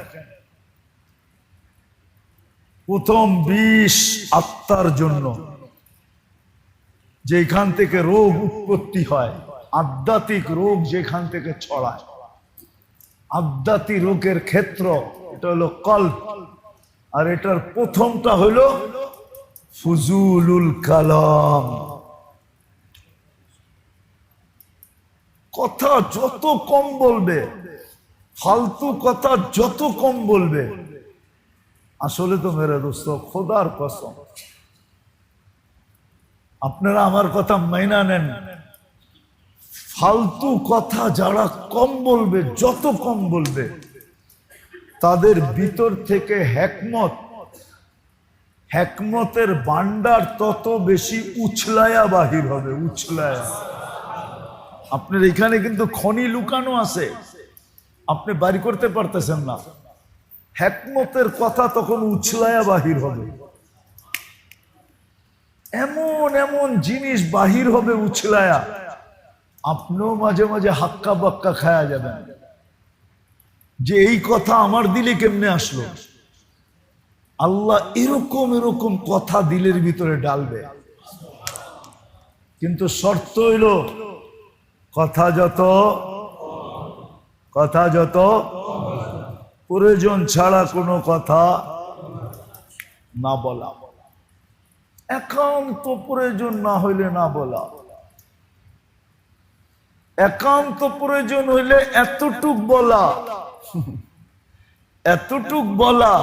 প্রথম বিষ আত্মার জন্য, যেখান থেকে রোগ উৎপত্তি হয়, আধ্যাত্মিক রোগ যেখান থেকে ছড়ায়, আধ্যাত্মিক রোগের ক্ষেত্র এটা হলো কল্প। আর এটার প্রথমটা হলো ফুজুলুল কালাম। কথা যত কম বলবে, ফালতু কথা যত কম বলবে, আসলে তো মেরে দোস্ত খোদার কসম, আপনারা আমার কথা মাইনা নেন, ফালতু কথা যারা কম বলবে, যত কম বলবে, তাদের ভিতর থেকে হেকমতের ভান্ডার তত বেশি উছলায়া বাহির হবে। উছলায়া, আপনার এখানে কিন্তু খনি লুকানো আছে, আপনি বাড়ি করতে পারতেছেন না। হেকমতের কথা তখন উছলায়া বাহির হবে, এমন এমন জিনিস বাহির হবে উছলায়া, আপনিও মাঝে মাঝে হাক্কা বাক্কা খায়া যাবেন যে এই কথা আমার দিলে কেমনে আসলো। আল্লাহ এরকম এরকম কথা দিলের ভিতরে ডালবে, কিন্তু শর্ত হইল কথা যত প্রয়োজন ছাড়া কোনো কথা না বলা, একান্ত প্রয়োজন না হইলে না বলা, একান্ত প্রয়োজন হইলে এতটুক বলা, এতটুক বলা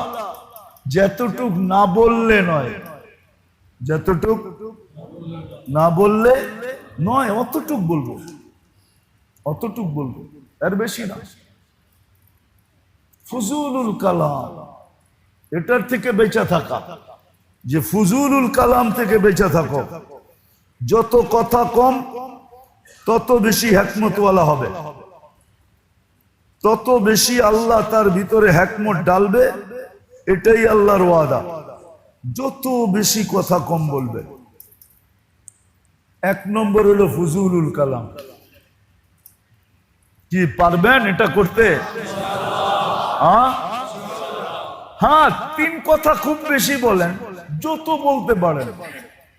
যতটুক না বললে নয়, যতটুক না বললে নয়, অতটুক বলবো, অতটুক বলবো, এর বেশি না। ফুজুলুল কালাম, এটার থেকে বেঁচে থাকা, যে ফুজুলুল কালাম থেকে বেঁচে থাকো। যত কথা কম তত বেশি হিকমতওয়ালা হবে, তত বেশি আল্লাহ তার ভিতরে হিকমত ডালবে, এটাই আল্লাহর ওয়াদা। যত বেশি কথা কম বলবে। 1 নম্বর হলো ফুজুলুল কালাম। কি পারবেন এটা করতে? হ্যাঁ, 3 কথা খুব বেশি বলেন, যত বলতে পারেন,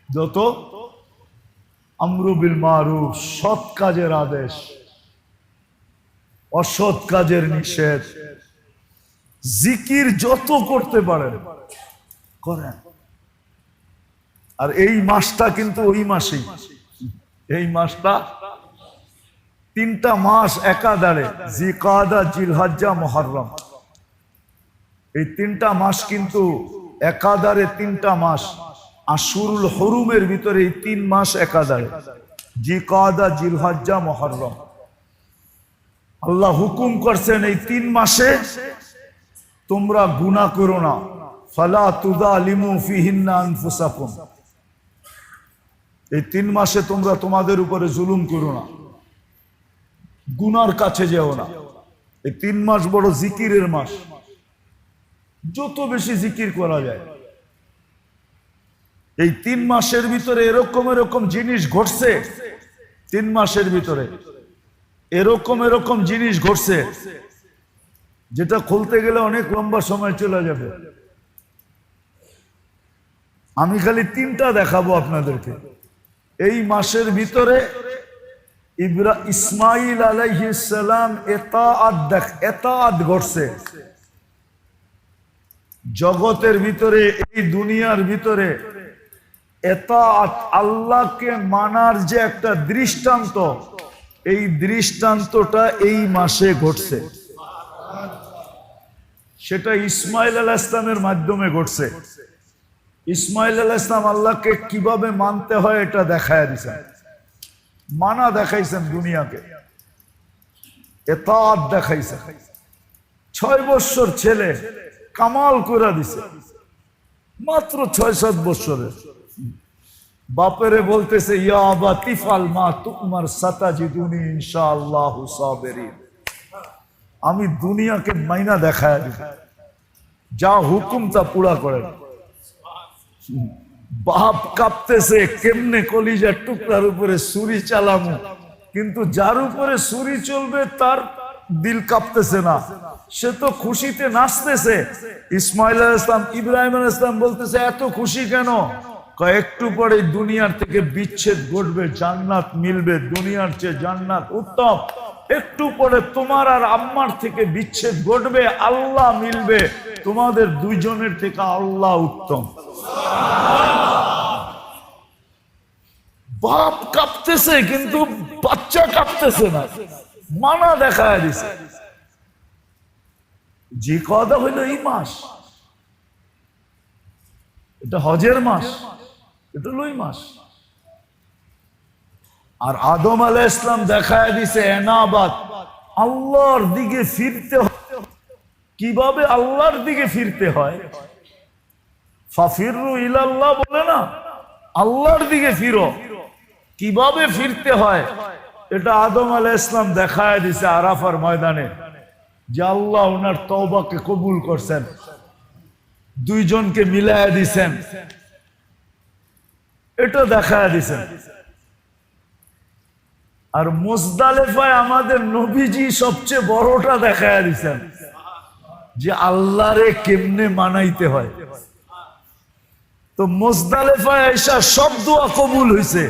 যত। আমরু বিল মারুফ, সৎ কাজের আদেশ, অসৎ কাজের নিষেধ। জিকির যত করতে পারেন করেন। আর এই মাসটা কিন্তু ওই মাসেই, এই মাসটা 3টা মাস একাধারে, জিকাদা, জিলহজ্জা, মুহররম, এই 3টা মাস কিন্তু একাধারে 3টা মাস। আশুরুল হুরুমের ভিতরে এই 3 মাস একাধারে, জিকাদা, জিলহজ্জা, মুহররম। আল্লাহ হুকুম করছেন এই 3 মাসে তোমরা গুনাহ করো না, ফালা তুযালিমু ফিহিন্না আনফুসাকুম। এই 3 মাসে তোমরা তোমাদের উপরে জুলুম করো না, গুনার কাছে যেও না। এই 3 মাস বড় জিকিরের মাস, যত বেশি জিকির করা যায়। এই 3 মাসের ভিতরে এরকম এরকম জিনিস ঘটছে, 3 মাসের ভিতরে এরকম জিনিস ঘটছে যেটা খুলতে গেলে অনেক লম্বা সময় চলে যাবে। আমি খালি 3টা দেখাবো আপনাদেরকে। এই মাসের ভিতরে ইসমাইল আলাইহিস সালাম এতাআত ঘটছে। জগতের ভিতরে, এই দুনিয়ার ভিতরে এতাআত, আল্লাহকে মানার যে একটা দৃষ্টান্ত, এই দৃষ্টান্তটা এই মাসে ঘটছে। সেটা ইসমাইল আলাইহিস সালামের মাধ্যমে ঘটছে। ইসমাইল আলাইহিস সালাম আল্লাহকে কিভাবে মানতে হয় এটা দেখায় দিয়েছেন, মানা দেখাইছেন দুনিয়াকে, এতাআত দেখাইছেন। 6 বছর ছেলে কামাল করে দিছে, মাত্র 6-7 বছরের। বাপেরে বলতেছে, ইয়া আবা তিফাল মা তুমার সাতাজিদুনি ইনশাআল্লাহু সাবিরিন। আমি দুনিয়াকে মাইনা দেখায় দিব, যা হুকুম তা পুরা করেন। বাপ কাঁপতেছে, কেমনে কলিজার টুকরার উপরে ছুরি চালামু, কিন্তু যার উপরে ছুরি চলবে তার দিল কাঁপতেছে না, সে তো খুশিতে নাচতেছে। ইসমাইল আলাইহিস সালাম, ইব্রাহিম আলাইহিস সালাম বলতেছে, এত খুশি কেন? একটু পরে দুনিয়ার থেকে বিচ্ছেদ ঘটবে, জান্নাত মিলবে, দুনিয়ার চেয়ে জান্নাত উত্তম। একটু পরে তোমার আর আম্মার থেকে বিচ্ছেদ ঘটবে, আল্লাহ মিলবে, তোমাদের দুইজনের থেকে আল্লাহ উত্তম। বাপ কাঁপতেছে কিন্তু বাচ্চা কাঁপতেছে না, মানা দেখায় দিছে। যে কথা হইল এই মাস, এটা হজের মাস, এটা লই মাস। আর আদম আলাইহিস সালাম দেখায় দিছে এনাবাত, আল্লাহর দিকে ফিরতে হয়। কিভাবে আল্লাহর দিকে ফিরতে হয়? ফাফিরু ইলাল্লাহ বলে না, আল্লাহর দিকে ফিরো। কিভাবে ফিরতে হয় এটা আদম আলাইহিস সালাম দেখায় দিছে আরাফার ময়দানে, যে আল্লাহ ওনার তওবাকে কবুল করছেন, দুইজনকে মিলায়া দিছেন, এটা দেখায় দিছেন। আর মুজদালিফায় আমাদের নবীজি সবচেয়ে বড়টা দেখায় দিছেন, যে আল্লাহরে কেমনে মানাইতে হয়। তো মুজদালিফায় এসা সব দোয়া কবুল হইছে।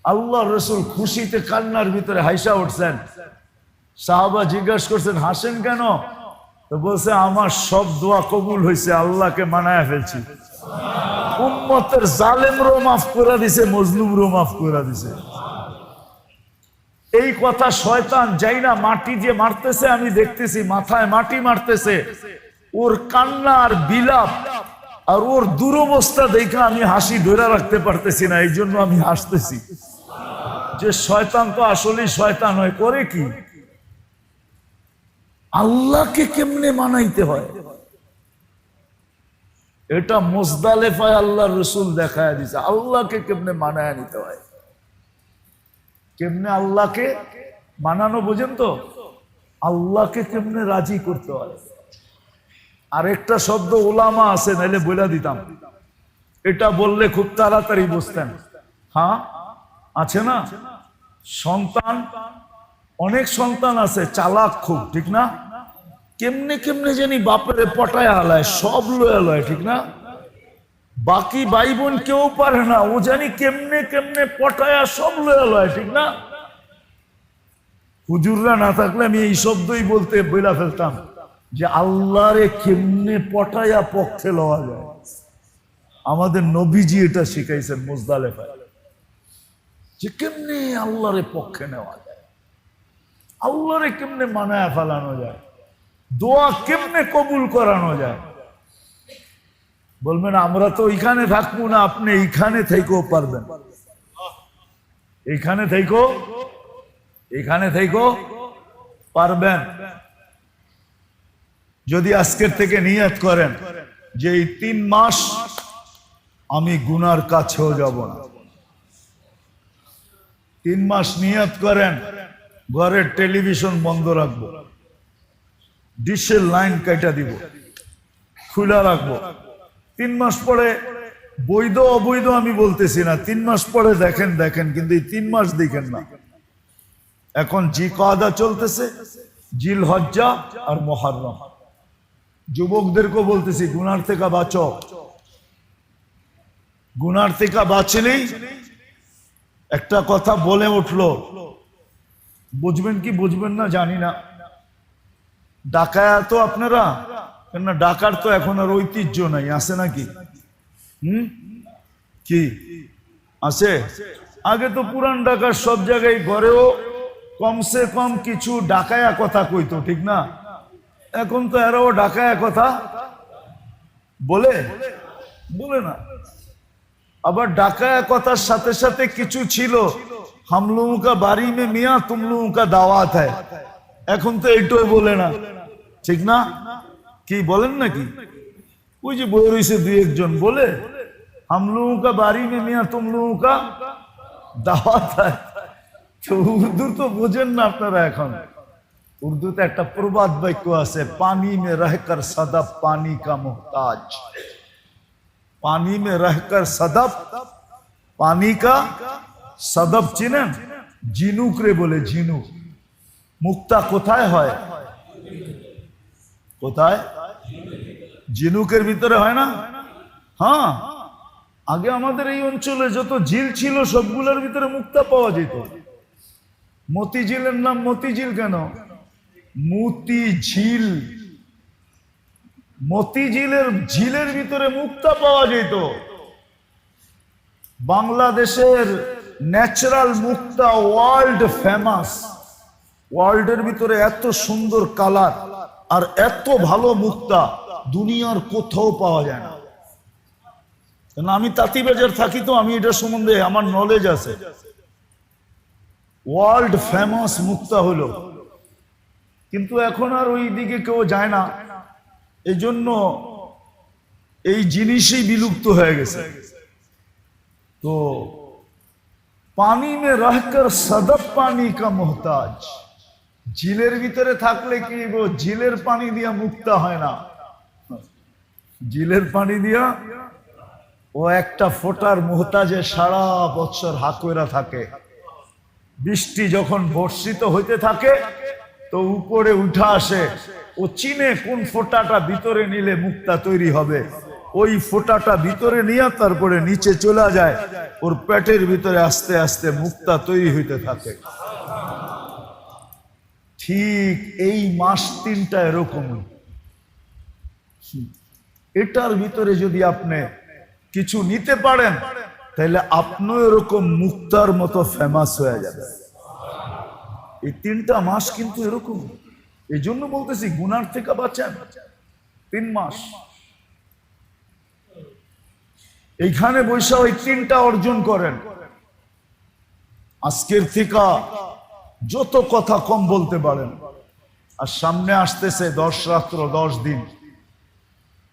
আল্লাহ রাসূল খুশিতে কান্নার ভিতরে হাইসা উঠছেন। সাহাবা জিজ্ঞাসা করছেন, হাসেন কেন? তো বলছে, আমার সব দোয়া কবুল হয়েছে, আল্লাহকে মানায়া ফেলছি। উম্মতের জালেমরও মাফ করে দিছে, মজলুমরও মাফ করে দিছে। এই কথা শয়তান যাই না মাটি যে মারতেছে, আমি দেখতেছি মাথায় মাটি মারতেছে, ওর কান্না আর বিলাপ আর ওর দুরবস্থা দেখে আমি হাসি ধরে রাখতে পারতেছি না, এই জন্য আমি হাসতেছি। যে শয়তান তো আসলেই শয়তান হয়, করে কি? আল্লাহকে কেমনে মানাইতে হয় এটা মুজদালিফায় আল্লাহর রাসূল দেখায় দিয়েছে, আল্লাহকে কেমনে মানায় নিতে হয়। কেমনে আল্লাহকে মানানো বোঝেন তো? আল্লাহকে কেমনে রাজি করতে হয়। আরেকটা শব্দ উলামা আছে, নাইলে বলে দিতাম, এটা বললে খুব তাড়াতাড়ি বুঝতেন। হ্যাঁ আছে না? সন্তান, অনেক সন্তান আছে চালাক খুব, ঠিক না? কেমনে কেমনে জানি বাপের পটায় হালায়, সব লয়ে লয়, ঠিক না? বাকি ভাই বোন কেউ পারে না, ও জানি কেমনে কেমনে পটায়া সব লয়ে লয়, ঠিক না? হুজুররা না থাকলে আমি এই শব্দই বলতে বইলা ফেলতাম, যে আল্লাহরে কেমনে পটায়া পক্ষে লওয়া যায়। আমাদের নবীজি এটা শিখাইছেন মুজদালেফায়, যে কেমনে আল্লাহরে পক্ষে নেওয়া যায়, আল্লাহরে কেমনে মানায় ফেলানো যায়, দোয়া কেমনে কবুল করানো যায়। বলবেন আমরা তো এইখানে থাকবো না, আপনি এইখানে থেকেও পারবেন, এইখানে থেকেও পারবেন। যদি আজকের থেকে নিয়ত করেন যে এই 3 মাস আমি গুনার কাছেও যাব না। 3 মাস নিয়ত করেন ঘরের টেলিভিশন বন্ধ রাখবো, ডিশের লাইন কাটা দিব, খোলা রাখবো। 3 মাস পরে বৈধ অবৈধ আমি বলতেছি না, 3 মাস পরে দেখেন, কিন্তু এই 3 মাস দেখেন না। এখন জিকাদা চলতেছে, জিলহজ্জা আর মুহররম। যুবকদেরকে বলতেছি গুনার থেকে বাঁচো, গুনার থেকে বাঁচলেই একটা কথা বলে উঠলো, বুঝবেন কি বুঝবেন না জানি না, ডাকায়া তো আপনারা, কেন ডাকার তো এখন আর ঐতিহ্য নাই, আছে নাকি? কি আছে? আগে তো পুরান ঢাকার সব জায়গায় ঘরেও কমসে কম কিছু ডাকায়া কথা কইতো, ঠিক না? এখন তো এরাও ডাকায়া কথা বলে না। আবার ডাকায়া কথার সাথে সাথে কিছু ছিল, হাম লোগোं का बारी में मियां तुम लोगों का दावत है, এখন তো এইটাও বলে না, ঠিক না? কি বলেন নাকি? ওই যে বই রয়েছে 2-1 জন বলে, हम लोगों का बारी में मियां तुम लोगों का दावत है। তো উর্দু তো বোঝেন না আপনারা। এখন উর্দুতে একটা প্রবাদ বাক্য আছে, পানি মে রহকর সদব পানি কা মুহতাজ। পানি মে রহকর সদব পানি কা সদব চিনেন? ঝিনুক রে বলে, ঝিনুক। মুক্তা কোথায় হয়? কোথায়? ঝিনুকের ভিতরে হয় না? হ্যাঁ, আগে আমাদের এই অঞ্চলে যত ঝিল ছিল সবগুলোর ভিতরে মুক্তা পাওয়া যেত। মতি ঝিলের নাম মতি ঝিল কেন? মতি ঝিল, মতি ঝিলের ভিতরে মুক্তা পাওয়া যেত। বাংলাদেশের ন্যাচারাল মুক্তা ওয়ার্ল্ড ফেমাস। ওয়ার্ল্ডের ভিতরে এত সুন্দর কালার আর এত ভালো মুক্তা দুনিয়ার কোথাও পাওয়া যায় না। কারণ আমি তাঁতিবাজার থাকি, তো আমি এটা সম্বন্ধে আমার নলেজ আছে। ওয়ার্ল্ড ফেমাস মুক্তা হলো, কিন্তু এখন আর ওই দিকে কেউ যায় না, এই জন্য এই জিনিসই বিলুপ্ত হয়ে গেছে। তো পানি মে রহকর সদব পানি কা মুহতাজ, ঝিলের ভিতরে থাকলে কি ঝিলের পানি দিয়া মুক্তা হয় না। ঝিলের পানি দিয়া ও একটা ফোঁটার মুহতাজে সারা বছর হাকুরা থাকে। বৃষ্টি যখন বর্ষিত হইতে থাকে তো উপরে উঠা আসে, ও চিনে কোন ফোঁটাটা ভিতরে নিলে মুক্তা তৈরি হবে, ওই ফোঁটাটা ভিতরে নিয়ে তারপরে নিচে চলে যায়, ওর পেটের ভিতরে আস্তে আস্তে মুক্তা তৈরি হইতে থাকে। ঠিক এই মাস 3টা এরকম। এটার ভিতরে যদি আপনি কিছু নিতে পারেন তাহলে আপনিও এরকম মুক্তার মতো ফেমাস হয়ে যাবে। এই 3টা মাস কিন্তু এরকম। এই জন্য বলতেছি গুনার থেকে বাঁচেন। 3 মাস এইখানে বৈশা ওই 3টা অর্জন করেন। আজকের থেকে যত কথা কম বলতে পারেন। আর সামনে আসতেছে 10 রাত্র 10 দিন,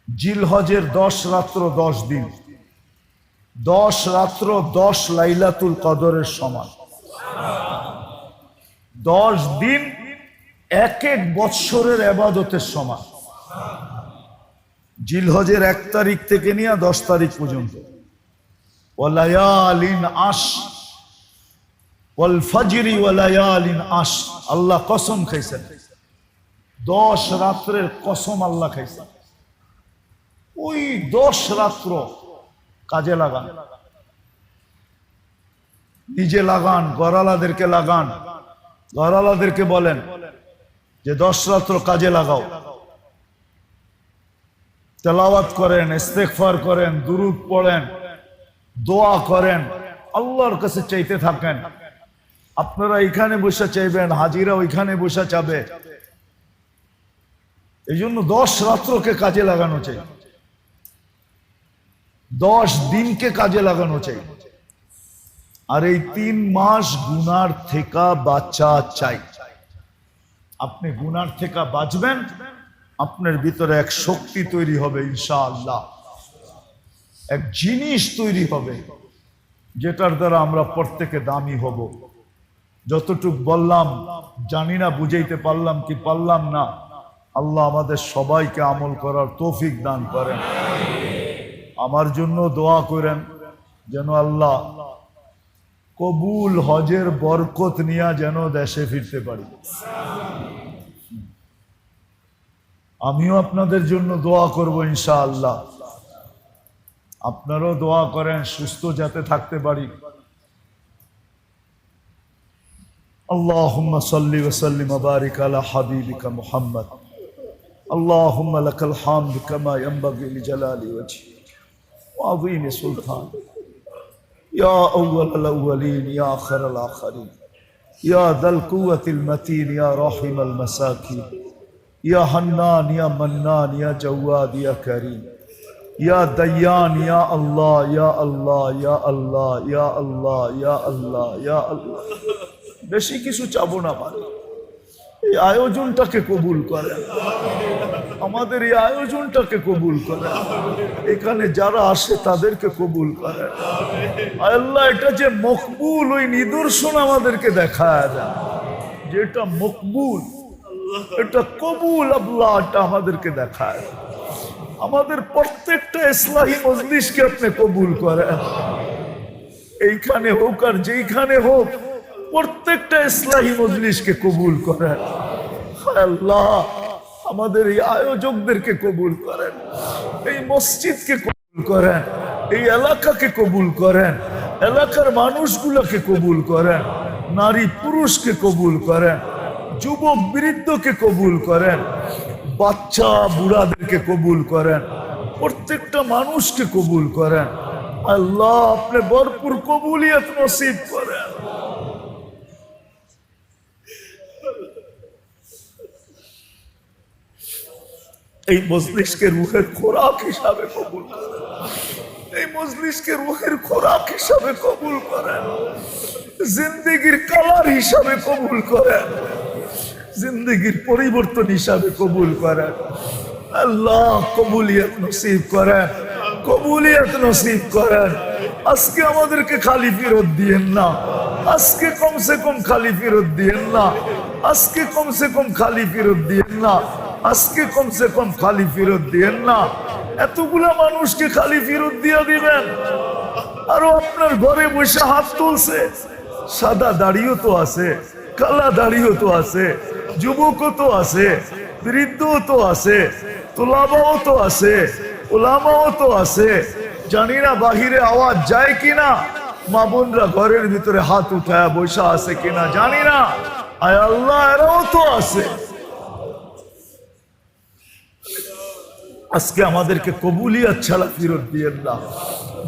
জিলহজের 10 রাত্র 10 দিন, 10 রাত্র 10 লাইলাতুল কদরের সমান। 10 দিন 1 বৎসরের ইবাদতের সমান। জিলহজের 1 তারিখ থেকে নিয়ে 10 তারিখ পর্যন্ত। ওয়ালায়ালিন আশ ওয়াল ফজরি ওয়ালায়ালিন আশ, আল্লাহ কসম খাইছেন, 10 রাত্রের কসম আল্লাহ খাইছেন। ওই 10 রাত্র কাজে লাগান, নিজে লাগান, গরালাদেরকে লাগান, গরালাদেরকে বলেন যে 10 রাত্র কাজে লাগাও। তেলাওয়াত করেন, ইস্তেগফার করেন, দুরূদ পড়েন, দোয়া করেন, আল্লাহর কাছে চাইতে থাকেন। আপনারা এখানে বসে চাইবেন, হাজিরা ওইখানে বসে চাবে। এই জন্য 10 রাত্রকে কাজে লাগানো চাই, 10 দিনকে কাজে লাগানো চাই। আর এই 3 মাস গুনার থেকে বাঁচা চাই। আপনি গুনার থেকে বাঁচবেন, আপনার ভিতরে এক শক্তি তৈরি হবে ইনশাআল্লাহ, এক জিনিস তৈরি হবে যেটার দ্বারা আমরা প্রত্যেকে দামি হব। যতটুক বললাম জানি না বুঝাইতে পারলাম কি পারলাম না, আল্লাহ আমাদের সবাইকে আমল করার তৌফিক দান করেন। আমার জন্য দোয়া করেন যেন আল্লাহ কবুল হজের বরকত নিয়ে যেন দেশে ফিরতে পারি। আমিও আপনাদের জন্য দোয়া করব ইনশাআল্লাহ। আপনারাও দোয়া করেন সুস্থ যাতে থাকতে পারি। আল্লাহুম্মা সাল্লি ওয়া সাল্লিম ওয়া বারিক আলা হাবিবিকা মুহাম্মদ। আল্লাহুম্মা লাকাল হামদু কামা ইয়ানবাগি লিজালালি ওয়াজহিকা ওয়া আযীমি সুলতান। ইয়া আউওয়ালাল আউওয়ালিন ইয়া আখিরাল আখিরিন ইয়া যাল কুওয়াতিল মাতিন ইয়া রাহিমাল মাসাকিন ইয়া হান্নান ইয়া মান্নান ইয়া জাওয়াদ ইয়া কারীম ইয়া দায়ান ইয়া আল্লাহ ইয়া আল্লাহ ইয়া আল্লাহ ইয়া আল্লাহ ইয়া আল্লাহ ইয়া আল্লাহ। বেশি কিছু চাবো না, পারে এই আয়োজনটাকে কবুল করেন, আমাদের এই আয়োজনটাকে কবুল করেন, এখানে যারা আসে তাদেরকে কবুল করেন। আল্লাহ এটা যে মকবুল ওই নিদর্শন আমাদেরকে দেখায় দেন, যেটা মকবুল এটা কবুল আল্লাহ এটা আমাদেরকে দেখায়। আমাদের প্রত্যেকটা ইসলাহি মজলিসকে আপনি কবুল করেন, এইখানে হোক আর যেইখানে হোক প্রত্যেকটা ইসলাহি মজলিসকে কবুল করেন। আল্লাহ আমাদের এই আয়োজকদেরকে কবুল করেন, এই মসজিদকে কবুল করেন, এই এলাকাকে কবুল করেন, এলাকার মানুষগুলোকে কবুল করেন, নারী পুরুষকে কবুল করেন, যুবক বৃদ্ধকে কবুল করেন, বাচ্চা বুড়াদেরকে কবুল করেন, প্রত্যেকটা মানুষকে কবুল করেন। আল্লাহ আপনি ভরপুর কবুলিয়ত নসিব করেন। এই মজলিসকে রুহের খোরাক হিসাবে কবুল করেন, এই মজলিসকে রুহের খোরাক হিসাবে কবুল করেন, জিন্দেগির কালার হিসাবে কবুল করেন, জিন্দেগির পরিবর্তন হিসাবে কবুল করেন। আল্লাহ কবুলিয়ত নসিব করেন, কবুলিয়ত নসিব করেন। আজকে আমাদেরকে খালি ফেরত দিয়েন না, আজকে কমসে কম খালি ফেরত দিয়েন না, আজকে কমসে কম খালি ফেরত দিয়েন না, আজকে কমসে কম খালি ফেরত দিয়েন না। এতগুলা মানুষকে খালি ফেরত দিয়ে দিবেন। আরো আপনার ঘরে বসে হাত তুলছে, সাদা দাড়িও তো আছে, কালা দাড়িও তো আছে, যুবকও তো আছে, বৃদ্ধও তো আছে, তোলাবাও তো আছে, ওলামাও তো আছে। জানি না বাহিরে আওয়াজ যায় কিনা, মা বোনরা ঘরের ভিতরে হাত উঠায় বসা আছে কিনা জানি না। আয় আল্লাহ এরাও তো আছে। আজকে আমাদেরকে কবুলিয়ত ছাড়া ফেরত দিয়েন না।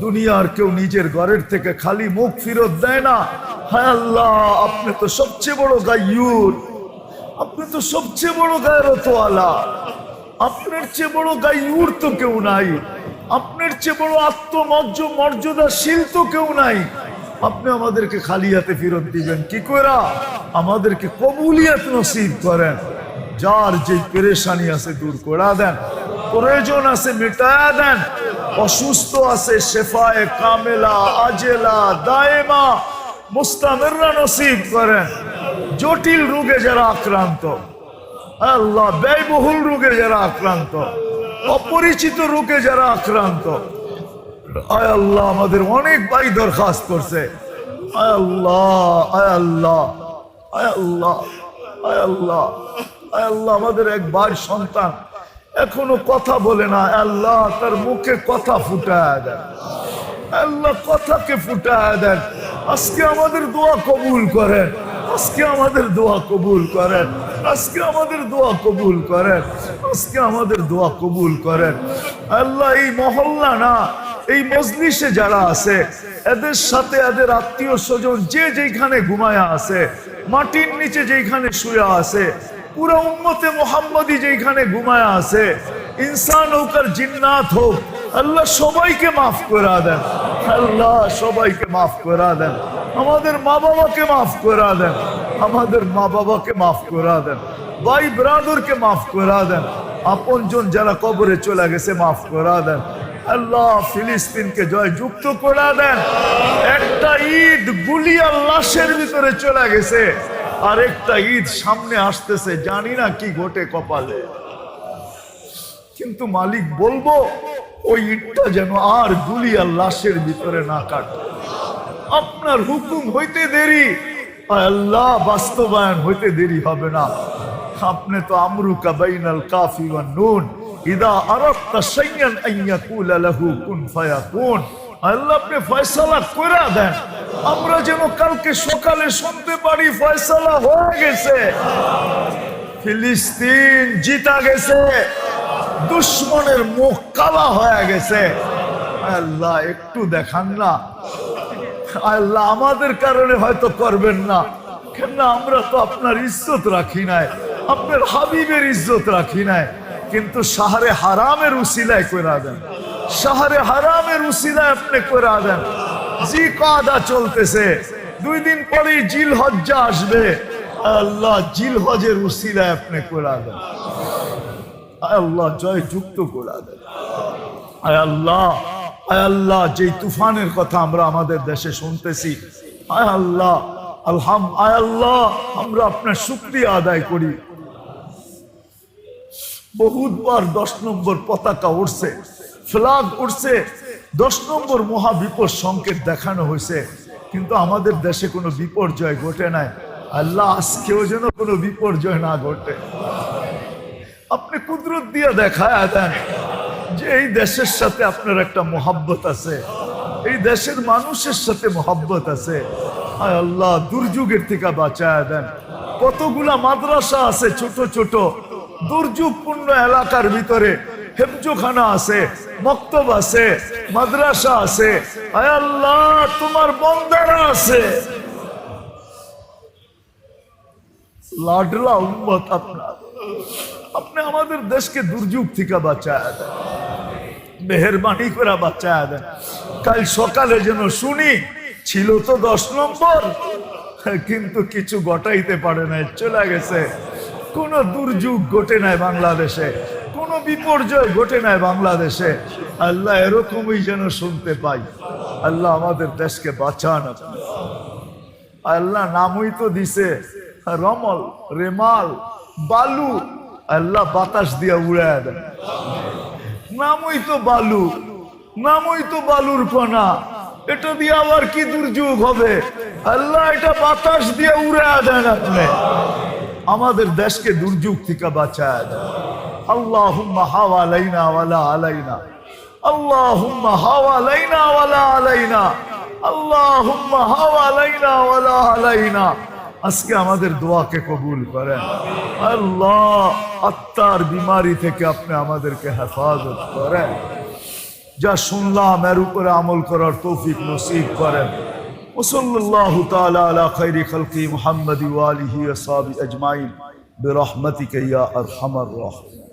দুনিয়ার কেউ নিজের ঘরের থেকে খালি মুখ ফেরত দেয় না। হায় আল্লাহ আপনি তো সবচেয়ে বড় গায়্যুর, আপনি তো সবচেয়ে বড় গায়রতওয়ালা, আপনার চেয়ে বড় গায়্যুর তো কেউ নাই, আপনার চেয়ে বড় আত্মমর্যাদাশীল তো কেউ নাই। আপনি আমাদেরকে খালি হাতে ফেরত দিবেন কি করে? আমাদেরকে কবুলিয়ত নসিব করেন। যার যে পেরেশানি আছে দূর করে দেন, প্রয়োজন আছে মিটায়া দেন, অসুস্থ আছে শেফায়ে কামেলা আজেলা দায়েমা মুস্তামিররা নসিব করেন। জটিল রোগে যারা আক্রান্ত আল্লাহ, ব্যয়বহুল রোগে যারা আক্রান্ত, অপরিচিত রোগে যারা আক্রান্ত, আয় আল্লাহ আমাদের অনেক ভাই দরখাস্ত করছে। আয় আল্লাহ, আয় আল্লাহ, আয় আল্লাহ, আয় আল্লাহ, আয় আল্লাহ আমাদের এক ভাই সন্তান এখনো কথা বলে না। আল্লাহ তার মুখে কথা ফুটায় দেন, আল্লাহ কথাকে ফুটায় দেন। আজকে আমাদের দোয়া কবুল করেন, আজকে আমাদের দোয়া কবুল করেন। আজকে আমাদের দোয়া কবুল করেন, আজকে আমাদের দোয়া কবুল করেন। আল্লাহ এই মহল্লা না, এই মজলিসে যারা আছে এদের সাথে এদের আত্মীয় স্বজন যে যেখানে ঘুমায়া আছে, মাটির নিচে যেখানে শুয়ে আছে, পুরো উম্মতে মুহাম্মদী যেখানে ঘুমায়া আছে, ইনসান হোক আর জিন্নাত হোক, আল্লাহ সবাইকে মাফ করে দেন, আল্লাহ সবাইকে মাফ করে দেন। আমাদের মা বাবাকে মাফ করে দেন, আমাদের মা বাবাকে মাফ করে দেন, ভাই ব্রাদারকে মাফ করে দেন, আপনজন যারা কবরে চলে গেছে মাফ করে দেন। আল্লাহ ফিলিস্তিনকে জয় যুক্ত করে দেন। একটা ঈদ গুলিয়া লাশের ভিতরে চলে গেছে, আর একটা ঈদ সামনে আসতেছে, জানি না কি ঘটে কপালে, কিন্তু মালিক বলবো ওই ঈদটা যেন আর গুলিয়া লাশের ভিতরে না কাটে। আপনার হুকুম হইতে দেরি, আল্লাহ বাস্তবায়ন হইতে দেরি হবে না। আপনি তো আমরুকা বাইনাল কাফি ওয়ান নুন ইদা আরাদতা শাইআন আন ইয়াকুলা লাহু কুন ফায়াকুন। আল্লাহ আপনি ফয়সালা করে দেন, আমরা যেন কালকে সকালে শুনতে পারি ফয়সালা হয়ে গেছে, ফিলিস্তিন জিতা গেছে, দুশ্মনের মুখ কালা হয়ে গেছে। আল্লাহ একটু দেখান না, আল্লাহ আমাদের কারণে হয়তো করবেন না, কেন আমরা তো আপনার ইজ্জত রাখি নাই, আপনার হাবিবের ইজ্জত রাখি নাই, কিন্তু শাহরে হারামের উসিলায় করে দেন, শাহরে হারামের উসিলায় আপনি করে দেন। জি কাদা চলতেছে, 2 দিন পরেই জিল হজ্জা আসবে, আল্লাহ জিল হজের উসিলায় আপনি করে দেন, আল্লাহ জয় যুক্ত করে দেন। আয় আল্লাহ, আয় আল্লাহ যেই তুফানের কথা আমরা আমাদের দেশে শুনতেছি, আয় আল্লাহ আয় আল্লাহ আমরা আপনার শুকরিয়া আদায় করি। বহুতবার 10 নম্বর পতাকা উঠছে, ফ্ল্যাগ উঠছে, 10 নম্বর মহাবিপদ সংকেত দেখানো হয়েছে, কিন্তু আমাদের দেশে কোনো বিপর্যয় ঘটে নাই। আল্লাহ আজকেও যেন কোনো বিপর্যয় না ঘটে, আপনি কুদরত দিয়ে দেখায় দেন যে এই দেশের সাথে আপনার একটা মোহাব্বত আছে, এই দেশের মানুষের সাথে মোহাব্বত আছে। আয় আল্লাহ দুর্যোগের থেকে বাঁচায় দেন। কতগুলা মাদ্রাসা আছে ছোট ছোট দুর্যোগপূর্ণ এলাকার ভিতরে, হেফজোখানা আছে, মক্তব আছে, মাদ্রাসা আছে। আয় আল্লাহ তোমার বন্দারা আছে, লাডলা উম্মত আপনার, আপনি আমাদের দেশকে দুর্যোগ থেকে বাঁচায় দেন, মেহেরবানি করে বাঁচায় দেন। কাল সকালে যেন শুনি ছিল তো 10 নম্বর, কিন্তু কিছু ঘটাইতে পারে নাই, চলে গেছে। কোন দুর্যোগ ঘটে নাই বাংলাদেশে, কোন বিপর্যয় ঘটে নাই বাংলাদেশে। আল্লাহ এরকমই যেন শুনতে পাই। আল্লাহ আমাদের দেশকে বাঁচান। আল্লাহ নামই তো দিছে রমল, রেমাল, বালু, আল্লাহ বাতাস দিয়ে উড়ায় দেন। নামই তো বালু, নামই তো বালুর কণা, এটা দিয়ে আবার কি দুর্যোগ হবে? আল্লাহ এটা বাতাস দিয়ে উড়ায় দেন, আপনি আমাদের দেশকে দুর্যোগ থেকে বাঁচায় দেন। আল্লাহুম্মা হাওয়ালাইনা ওয়ালা আলাইনা, আল্লাহুম্মা হাওয়ালাইনা ওয়ালা আলাইনা, আল্লাহুম্মা হাওয়ালাইনা ওয়ালা আলাইনা। আজকে আমাদের দোয়াকে কবুল করেন আল্লাহ, আত্মার বিমারি থেকে আপনি আমাদেরকে হেফাজত করেন। যা শুনলাম এর উপরে আমল করার তৌফিক নসিব করেন। ওয়াসাল্লাল্লাহু তাআলা আলা খায়রি খালকি মুহাম্মাদি ওয়া আলিহি ওয়া সাহবিহি আজমাইন বিরহমাতিকা ইয়া আরহামার রাহিমিন।